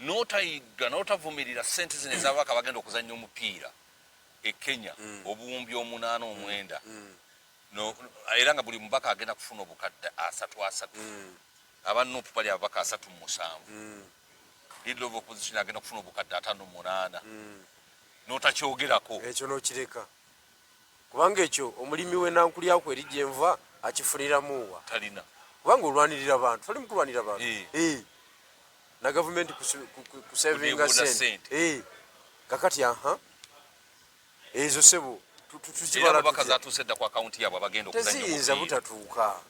n'otayigga n'otavumirira ssente zino ez'ababaka bagenda okuzannya omupiira e Kenya obuwumbi 8 9 era nga buli mubaka agenda kufuna obukadde 3 aba Nuupu bali ababaka 37 leader of opposition agenda kufuna obukadde 58 n'otakyogerako ekyo n'okireka kubanga ekyo omulimi w'enankulyako eri gye nva akifuniramuwa talina kubanga olwanirira abantu toli mukulwanira abantu na gavumenti kusavinga sente kakati ezo sebo era ababaka zatuuse dda ku akawunti yaabwe abagenda teziyinza butatuuka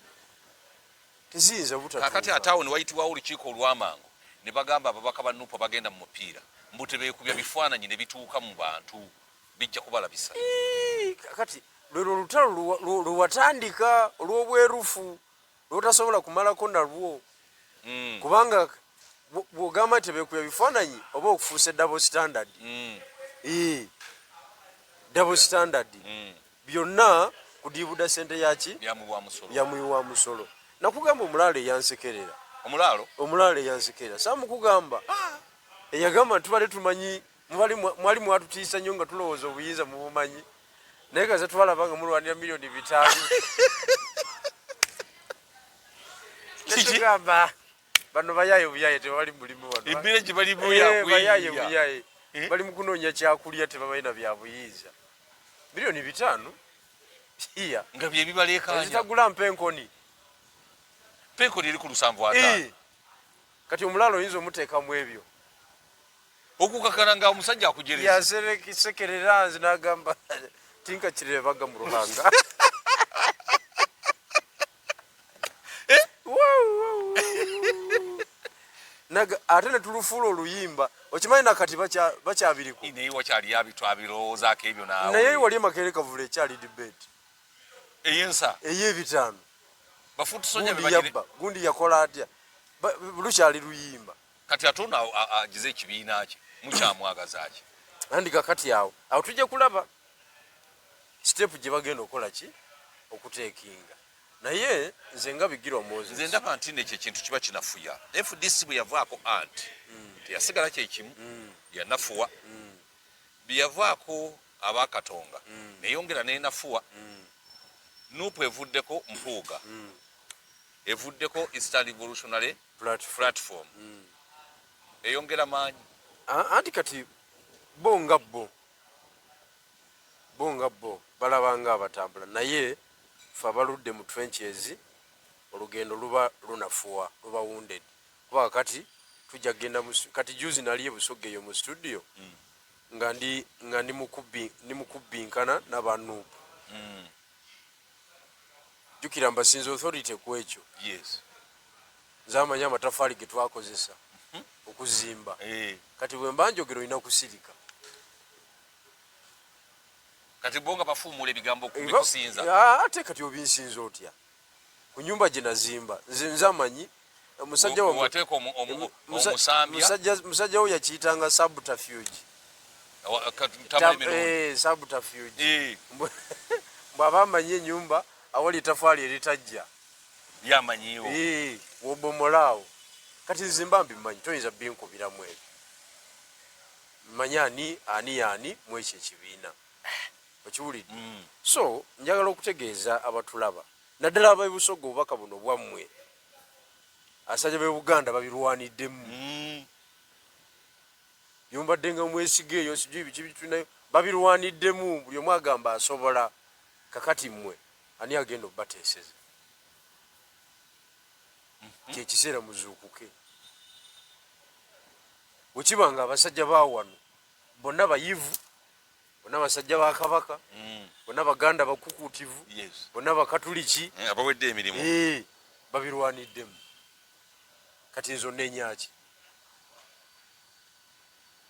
kakati ataawo ne wayitibwawo olukiiko olw'amangu ne bagamba ababaka ba nuupa bagenda mu mupiira mbu tebeekubya bifaananyi ne bituuka mu bantu bijja kubalabisa kati lwero olutalo lwewatandika olw'obwerufu lwotasobola kumalako nalwo kubanga bw'ogamba nti tebeekubya bifaananyi oba okufuusa double standard double standard byonna kudiibuda sente yaki yamuyiwa musolo nakugamba omulaalo eyansekerera omulaalo eyansekerera saamukugamba eyagamba nti tubale tumanyi mwali mwatutiisa nnyo nga tulowooza obuyinza mubumanyi naye kaze twalaba nga mulwanira miliyoni 5 netugamba bano bayaye obuyaye tebali mulimu bayaye obuyaye bali mu kunoonya kyakulya tebabalina bya buyinza miliyoni 5 iya nga bye bibaleekaanya zitagula mpenkoni eri ku 7 kati omulaalo oyinza omuteekamu ebyo okukakana nga omusajja akujereza yasekerera nze n'agamba tinka kirere baga mu Ruhanga ate ne tulufuula oluyimba okimanyi nakati bakyabiriku naye wakyali abirowoozaako ebyo naawe naye wali Makerere Kavule ekyali debate ey'ensa ey'ebitaano bafutusonya gundi yakola atya lukyali luyimba kati ate ono agize ekibiina kye mukyamwagaza ki andi kakati awo tujja kulaba sitepu gye bagenda okukola ki okuteekinga naye nze nga Bigirwa Moses nze ndaba nti nekyo ekintu kiba kinafuya FDC bwe yavaako anti teyasigala kyekimu yanafuwa bye yavaako abakatonga neyongera nenafuwa nuupu evuddeko mpuuga evuddeko Eastern Revolutionary Platform eyongera maanyi anti kati bo nga bo balabanga abatambula naye fe abaludde mu trenches olugendo luba lunafuwa luba wounded kuba kati tujja genda kati juzi nali ebusoga eyo mu studio nga ndi mukubbinkana n'abanuupu jukira mbasinze authority ku ekyo nzamanya amatafaali ge twakozesa okuzimba kati bwe mba njogera olina kusirika kati bonga bafuumula ebigambo kubikusinza ate kati obinsinza otya ku nyumba gye nazimba nze amanyi musajja wo yakiyitanga subterfuge bw'aba amanyi ennyumba awali etafaali eritajja yamanyiwo wobomolaawo kati nzimba mbimanyi toyinza binkubiramu ebyo mmanyi ani mu ekyo ekibiina okiwulidde so njagala okutegeeza abatulaba naddala abebusoga obubaka buno bwammwe asajja be Buganda babirwaniddemu yombadde nga mwesiga eyo sijui biki bitulinayo babirwaniddemu buli omu agamba asobola kakati mmwe ani agenda okubateeseza kyekiseera muzuukuke bwekiba nga abasajja bawano bonna bayivu bonna basajja ba Kabaka bonna Baganda bakukuutivu bonna bakatuliki abawedde emirimu babirwaniddemu kati nzo nenyaki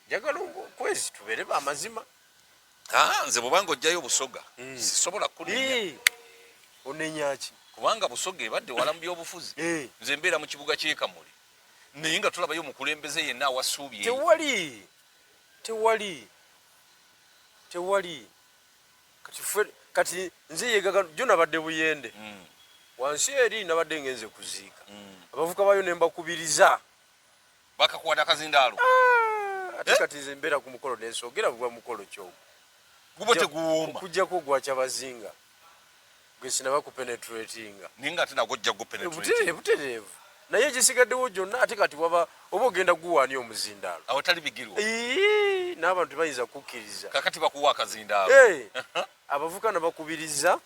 njagala kwezi tubeere bamazima nze bwebanga ojjayo obusoga sisobola kunenya onenyaki kubanga busoga ebadde wala mu byobufuzi nze mbeera mu kibuga ky'Ekamuli naye nga tulabayo omukulembeze yenna awasuubye tewali kati nze yegaga jo nabadde Buyende wansi eri nabadde ngenze kuziika abavuka bayo ne mbakubiriza bakakwata kazindaalo ate kati nze mbeera ku mukolo nensogera bwa mukolo kyogo gubo teguwooma kujjako gwakya bazinga gwe sinaba kupenetratinga naye nga ate nagwo ojja gupenetrate butereevu naye egisigaddewo gyonna ate kati waba oba ogenda guwaani omuzindaalo awo tali Bigirwa n'abantu bayinza kukkiriza kakati bakuwa akazindaalo abavuka nabakubiriza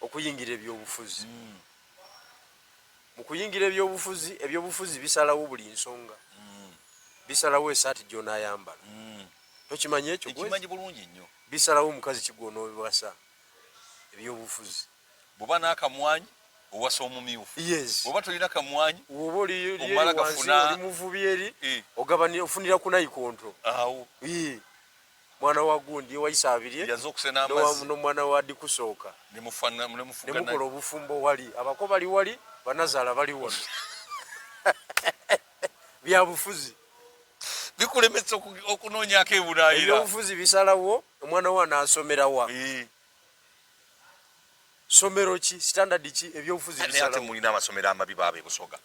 okuyingira ebyobufuzi mu kuyingira ebyobufuzi bisalawo buli nsonga bisalawo esaati gy'onaayambala tokimanyi ekyo ekimanyi bulungi nnyo bisalawo omukazi kigono webasa ebyobufuzi bwoba n'akamwanyi owasa omumyufu yes bwoba tolina kamwanyi oba oli omala gafuna oli muvubi eri ogabani ofunira ku nayikontro awo mwana wa gundi wayisa abirye yaza okusena amazzi n'omwana wa dikusooka nemukola obufumbo wali abako bali wali banazaala bali wano byabufuzi bikulemesa okunoonyako ebunaayira ebyobufuzi bisalawo omwana wa n'asomera wa somero ki standard ki ebyobufuzi bisalawo mulina amasomero amabi baba ebusoga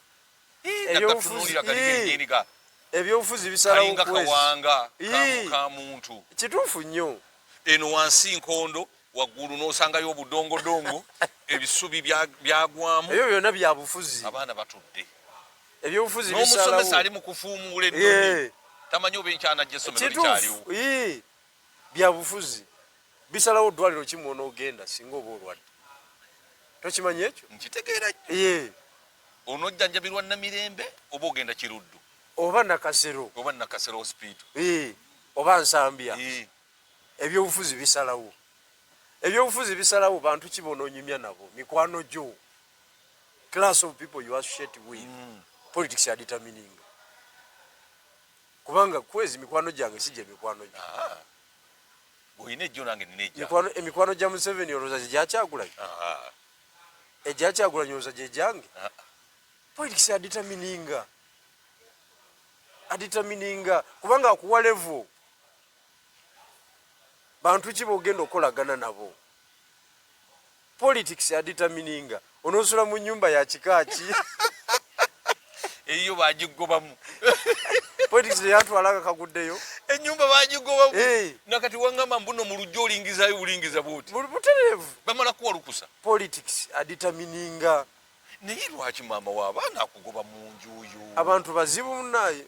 ebyobufuzi bisalawo kawanga ka muntu kituufu nnyo eno wansi nkondo waggulu n'osangayo obudongodongo ebisubi byagwamu ebyo byonna byabufuzi abaana batudde ebyobufuzi bisalawo n'omusomesa ali mu kufuumuula ennimi tamanyi oba enkyana gy'essomero likyaliwo byabufuzi bisalawo ddwaliro kimu onoogenda singa oba olwadde tokimanyi ekyo nkitegeera onojjanjabirwa Namirembe oba ogenda Kiruddu oba Nakasero hospital oba Nsambya ebyobufuzi bisalawo ebyobufuzi bisalawo bantu kibonoonyumya nabo mikwano gyo class of people you associate with politics are determining kubanga kwezi mikwano gyange sije mikwano gyo oyina ejjo nange nina ejja emikwano gya Museveni olowooza gye Kyagulanyi olowooza gye gyange politics are determining kubanga akuwa level bantu ki bogenda okolagana nabo politics are determining onosula mu nyumba ya kikaaki eyo bagigobamu politics yantwalaga kaguddeyo enyumba bagigobamu nakati wangamba mbuno mu lujja olingizayo bulingiza bwoti butereevu bamala kuwa lukusa politics are determining naye lwaki maama w'abaana akugoba mu njuyo abantu bazibu munaye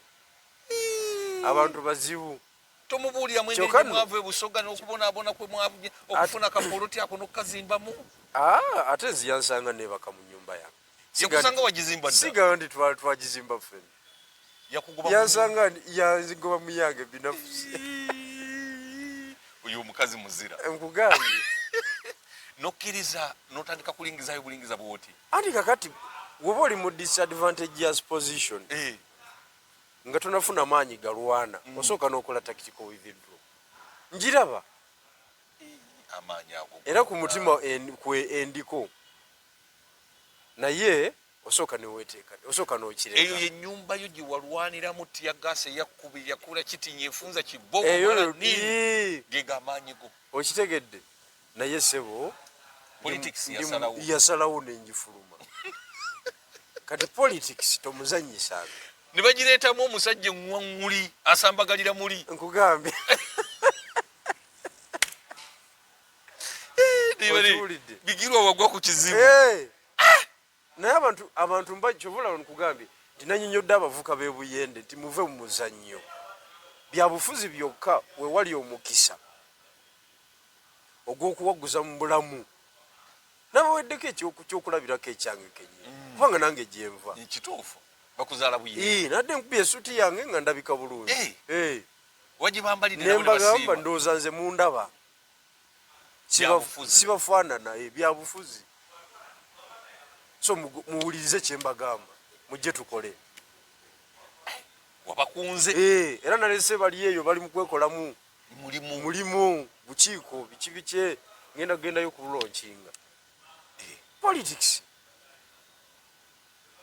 abantu bazibu tomubuulira mwene mwavu ebusoga n'okubonaabona kwe mwavu okufuna kapoloti ako n'okukazimbamu ate nzi yansanga nebaka mu nyumba yange yakusanga wagizimba dda sigamba ndi twagizimba ffene yansanga yanzigoba mu yange binafusi oyo omukazi muzira nkugambye nokkiriza n'otandika kulingizayo bulingiza bwoti anti kakati woba oli mu disadvantageous position nga tonafuna maanyi galwana osooka n'okola tactical withdraw njiraba amaanyi ago era ku mutima endiko naye osooka neweteeka osooka n'okireka eyo yennyumba yo gye walwaniramu tiyagasa yakula kitinya efunza kibogo gega amaanyi go okitegedde naye sebo politics yasalawo n'engifuluma kati politics tomuzanyisanga ne bagireetamu omusajja eŋŋwaŋŋuli asambagalira muli nkugambye bigirwa wagwa ku kizibu naye abantu kyovula nkugambye tinanyinyodde abavuka b'ebuyende nti muve mu muzannyo byabufuzi byokka wewali omukisa ogw'okuwaguza mu bulamu nabaweddeko ekyokulabirako ekyange kenyini kubanga nange gyenva kituufu bakuzaala buyindi nadde nkubye esuuti yange nga ndabika bulungi wagibambalidnembagamba ndowooza nze mundaba sibafaanana byabufuzi so muwulirize kyembagamba mujje tukole wabakunze era nalese bali eyo bali mu kwekolamu mulimu bukiiko biki bike ngenda kugendayo kululonkinga politics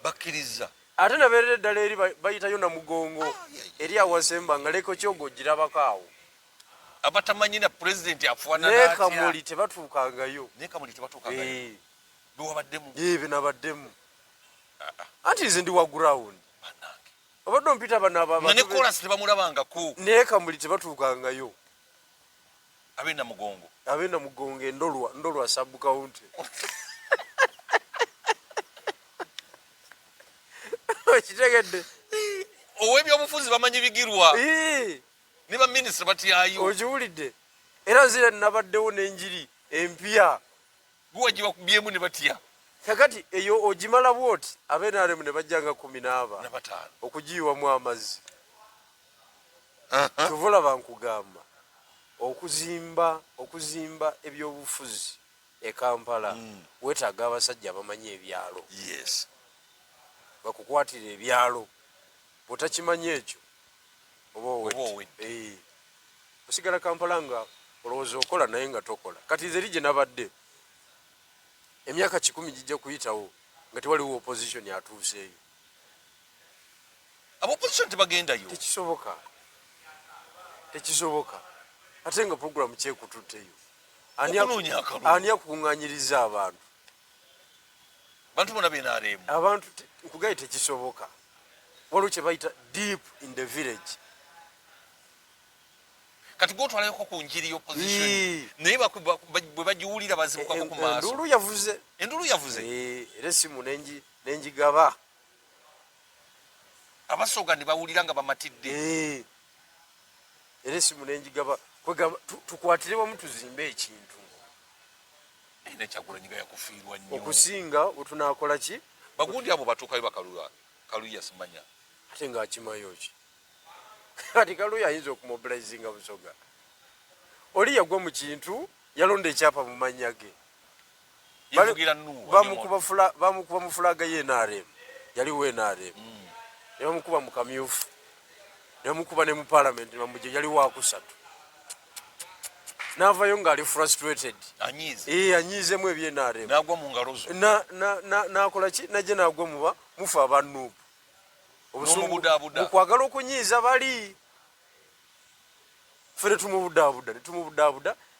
bakkiriza ate nabeerera eddala eri bayitayo namugongo eri awasemba nga leko kyogo girabako awo abatamanyi na pulezidenti afaanana nekamuli tebatuukangayo bewabaddemu benabaddemu anti nze ndi wa ground obadde ompita bananekolasi tebamulabangako nekamuli tebatuukangayo abenamugongo endolwa sabukawunti okitegedde ow'ebyobufuzi bamanyi bigirwa ne baminisita batyayo okiwulidde era nzira nabaddewo n'enjiri empya guwagibakubyemu ne batya kakati eyo ogimala bwoti abenaremu ne bajjanga 14 okugiyiwamu amazzi kyova olaba nkugamba okuzimba ebyobufuzi e Kampala wetaaga abasajja abamanyi ebyalo. Yes. Bakukwatira ebyalo. Bwotakimanyi ekyo oba owedde. Osigala Kampala nga olowooza okola naye nga tokola. Kati nze gye nabadde emyaka 10 gijja kuyitawo nga tewaliwo opposition atuuseeyo. Opposition tebagendayo. Tekisoboka. Ate nga programu kyekututteyo. Ani akukuŋŋaanyiriza abantu? Bantu bonna benaaleemu. Abantu nkugaye tekisoboka. Waliwo kye bayita deep in the village. Kati gwotwalayoko ku njiri y'opposition naye bwe bagiwulira bazibukako ku maaso. Endulu yavuze. Era essimu n'engigaba. Abasooga ne bawulira nga bamatidde. Era essimu n'engigaba. Kwegamba tukwatire wamu tuzimbe ekintu. Nekyagulanyiga yakufiirwa nnyo. Okusinga wetunaakola ki? Bagundi abo batuukayo bakaluya simanya. Ate ng'akimayo ki? Kati Kaluuya ayinza okumobilizinga Busoga. Oli yagwa mu kintu yalonda ekyapa mu mannya ge. Yavugira Nuuwa. Bamukuba mu fulaga ye NRM. Yaliwo NRM. Ne bamukuba mu kamyufu. Ne bamukuba ne mu parliament bamugye yaliwo akusatu. N'avayo ng'ali frustrated. Anyiizemu ebye NRM. N'agwa mu ngalo zo. N'akola ki? Najje n'agwa mufa abannuupu. N'omubudaabuda. Mukwagala okunyiiza bali. Ffe netumubudaabuda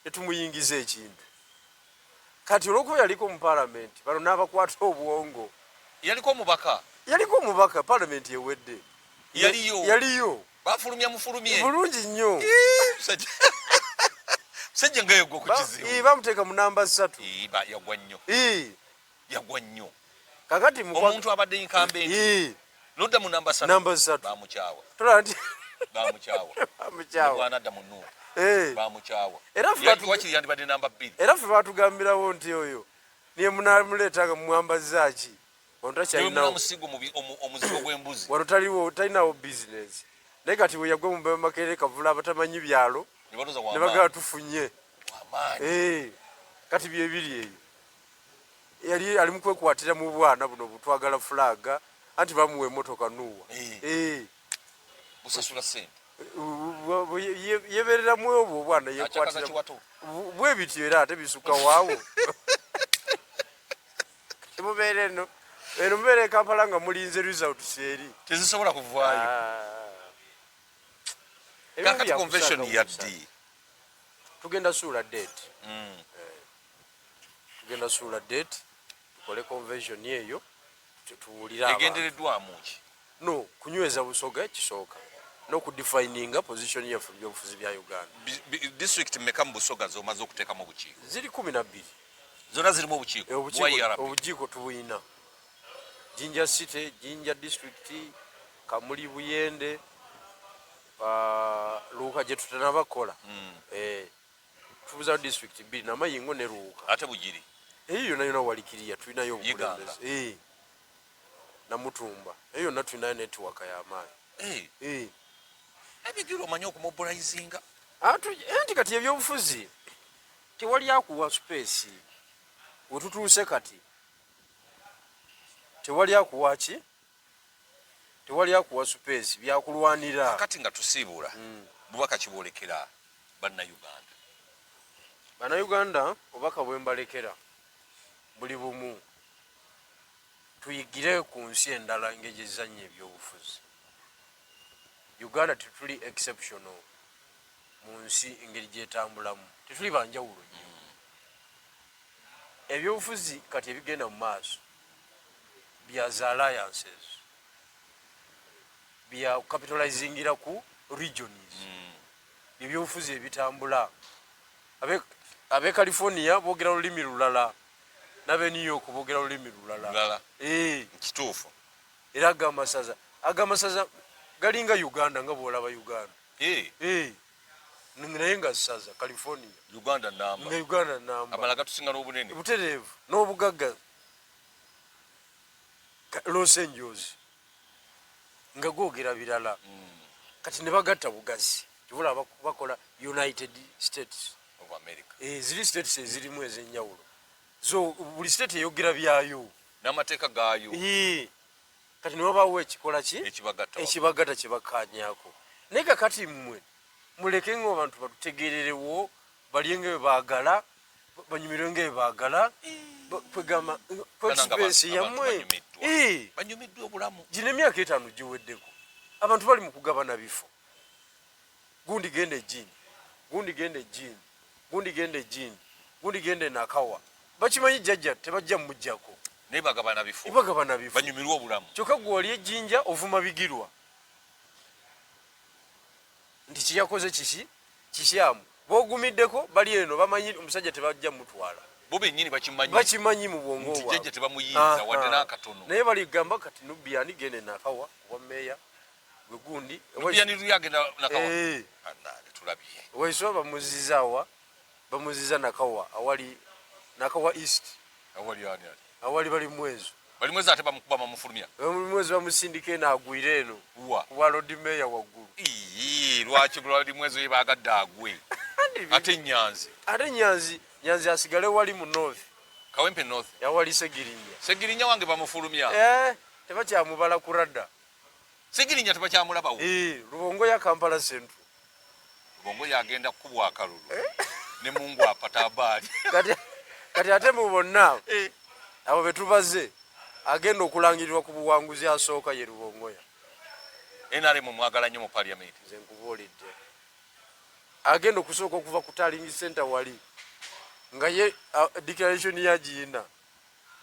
ne tumuyingiza ekintu. Kati olw'okuba yaliko mu parliament bano n'abakwata obwongo. Yaliko omubaka parliament ewedde. Yaliyo. Bafulumye. Bulungi nnyo. Sajja nga yegwa ku kizibu. Bamuteeka mu namba 3. Yagwa nnyo. Kakati omuntu abadde incumbent. Nodda mu namba 3. Bamukyawa. Mwana mu Nuuwa. Bamukyawa. Wakiri yandibadde namba 2. Era ffe batugambirawo nti oyo niye munamuleetanga mu mwambaza ki. Omusigo omuzigo gw'embuzi. Wano talinawo business. Naye kati we yagwa mu Makerere Kavula abatamanyi byalo. Ne bagala tufunye. Kati byebiri eyo. Yali ali mu kwekwatira mu bwana buno butwagala fulaga. Anti bamuwe emotoka Nuuwa. Busasula ssente. Yebereramu obwo obwana yekwatira. Bwe bityo era ate bisuka waawo. Temubeere eno. Eno mubeere Kampala nga mulinze result seeri. Tezisobola kuvaayo. Kakati convention yaddi. Tugenda suula date. Tugenda suula date. Tukole convention eyo. Tuwulira abantu. Egendereddwamu ki? No, kunyweza Busoga kisooka. No kudefininga position yaffe by'obufuzi bya Uganda. District mmeka mu Busoga z'omaze okuteekamu obukiiko? Ziri 12. Zonna zirimu obukiiko? Obukiiko tubuyina. Jinja City, Jinja District, Kamuli Buyende, Luuka gye tutanabakola. Tubuza district 2 Namayingo ne Luuka. Ate Bugiri? Eyo yonna walikiriya tulinayo obukulembeze. Na Mutumba. Eyo yonna tulinayo network y'amaanyi. Ebigiro omanyi okumobilizinga. Anti kati ebyobufuzi tewali akuwa space. Wetutuuse kati tewali akuwa ki? Tewali akuwa space byakulwanira. Kati nga tusiibula bubaka kiboolekera bannayuganda. Bannayuganda obubaka bwe mbalekera buli bumu. Tuyigire ku nsi endala ng'egizannya ebyobufuzi. Uganda tetuli exceptional mu nsi engeri gyetambulamu. Tetuli banjawulo nnyo. Ebyobufuzi kati ebigenda mu maaso bya za alliances. Bya capitalizingira ku regions. Ebyobufuzi ebitambula. Abe California boogera olulimi lulala. N'abe New York boogera olulimi lulala. Kituufu. Era agamasaza galinga Uganda nga bw'olaba Uganda. Naye nga saza California. Uganda namba. Nga Uganda namba. Amala gatusinga n'obunene. Butereevu n'obugagga. Los Angeles nga googera birala. Kati ne bagatta bugazi. kibula bakola United States of America ziri states ezirimu ez'enjawulo so buli state eyogera byayo n'amateeka gaayo kati niwabaawo ekikola ki ekibagata kyebakkaanyaako naye kakati mmwe muleke ngo abantu batutegererewo balyenga bwe baagala banyumirwe nga bwe baagala kwegamba kwexperience yammwe banyumiddwa obulamu gino emyaka 5 giweddeko abantu bali mu kugabana bifo gundi gende jini gundi gende jini gundi gende jini gundi gende nakawa bakimanyi jjajja tebajja mujjako naye bagabana bifo banyumirwa obulamu kyokka gwe wali ejjinja ovuma bigirwa nti kiyakoze kisyamu boogumiddeko bali eno bamanyi omusajja tebajja mutwala bo bennyini bakimanyi mu bwongo bwabwe jjajja tebamuyinza wadde n'akatono naye baligamba kati nubiani gende nakawa owa meeya gwe gundi nubiani luli agenda nakawa tulabye waiso bamuziza nakawa awali nakawa east awali bali mwezo ate bamukuba bamufulumya mwezo bamusindika naagwire eno kuba lodi meeya waggulu lwaki lwali mwezo ye baagadde agwe ate nyanzi asigale wali mu north Kawempe north yawali Segirinya wange bamufulumya tebakyamubala ku radda Segirinya tebakyamulabawo Lubongo ya Kampala Central Lubongo yagenda kubwa akalulu ne mungu apata abali kati ate mu bonna abo betubaze agenda okulangirirwa ku buwanguzi asooka ye Lubongo ya NRM mwagala nnyo mu parliament nze nkubuulidde agenda okusooka okuva ku Talingi Center wali nga ye declaration yagiina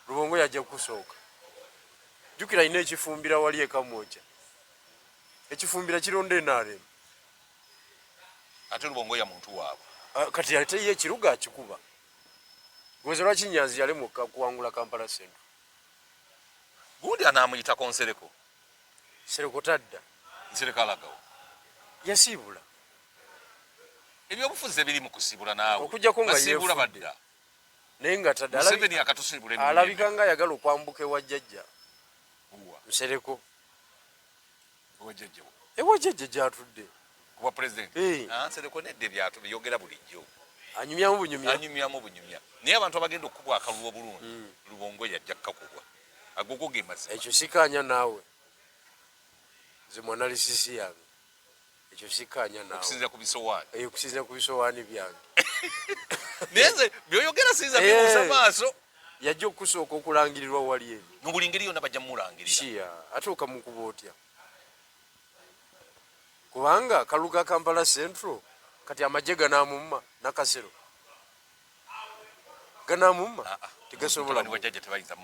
Lubongo yajja kusooka jukira ine ekifumbira wali ekamoja ekifumbira kironde NRM ate Lubongo ya muntu waabwe kati ate ye kiruga akikuba gweze lwaki Nyanzi yali mu kuwangula Kampala Central gundi anaamuyita konsereko Sereko tadda nserekalagawo yasiibula ebyobufuzi ebiri mu kusiibula naawe okujjako nga yeesiibula badda naye nga tadda Museveni akatusiibula alabika nga ayagala okwambuka ewa jjajja Nsereko ewa jjajja gy'atudde kuba president Nsereko nedde byatu byogera bulijjo anyumyamu bunyumya naye abantu abagenda okukubwa akalulu obulungi Lubongo yajja kkakubwa agogo ge mazima ekyo sikaanya naawe nze mwanalisisi yange ekyo sikaanya naawe okusinzira ku bisowaani byange naye nze byoyogera sinza bibuusa maaso yajja okusooka okulangirirwa wali eri mu buli ngeri yonna bajja mumulangirira ate okamukuba otya kubanga kaluga Kampala Central kati amagye ganaamumma nakasero ganaamumma tegasobola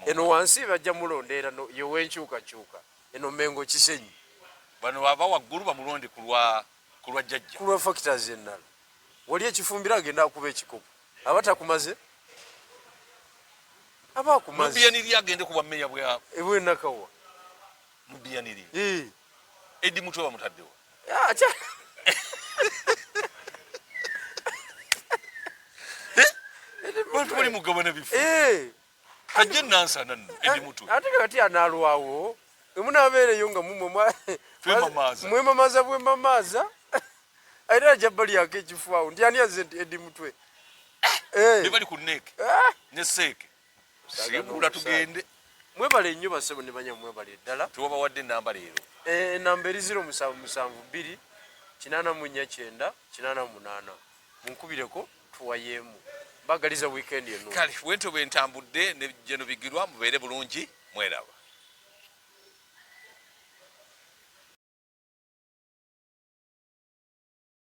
eno wansi bajja mulondeera yowenkyukakyuka eno Mengo Kisenyi bano baba waggulu bamulonde kulwa jjajja kulwa factors ennala wali ekifumbira agenda akuba ekikopo abatakumaze abakumaze mubiyaniri agende kuba meya bwa ebwenakawa mubiyaniri Edi Mutwe bamutaddewo bantu bali mugabana bifo ajje nansana Edi Mutwe ate kati analwawo emunabeereyo nga mwemamaza bwemamaza era jabali yake ekifuawo ndi ani aze Edi Mutwe bali ku neeke ne seeke siibula tugende mwebale nnyo basebo ne banya mwebale ddala tuwabawadde enamba leero enamba eri 0772 849 888 munkubireko tuwayeemu bagaliza weekend eno kale wento bentambudde ne Jeno Bigirwa mubeere bulungi mweraba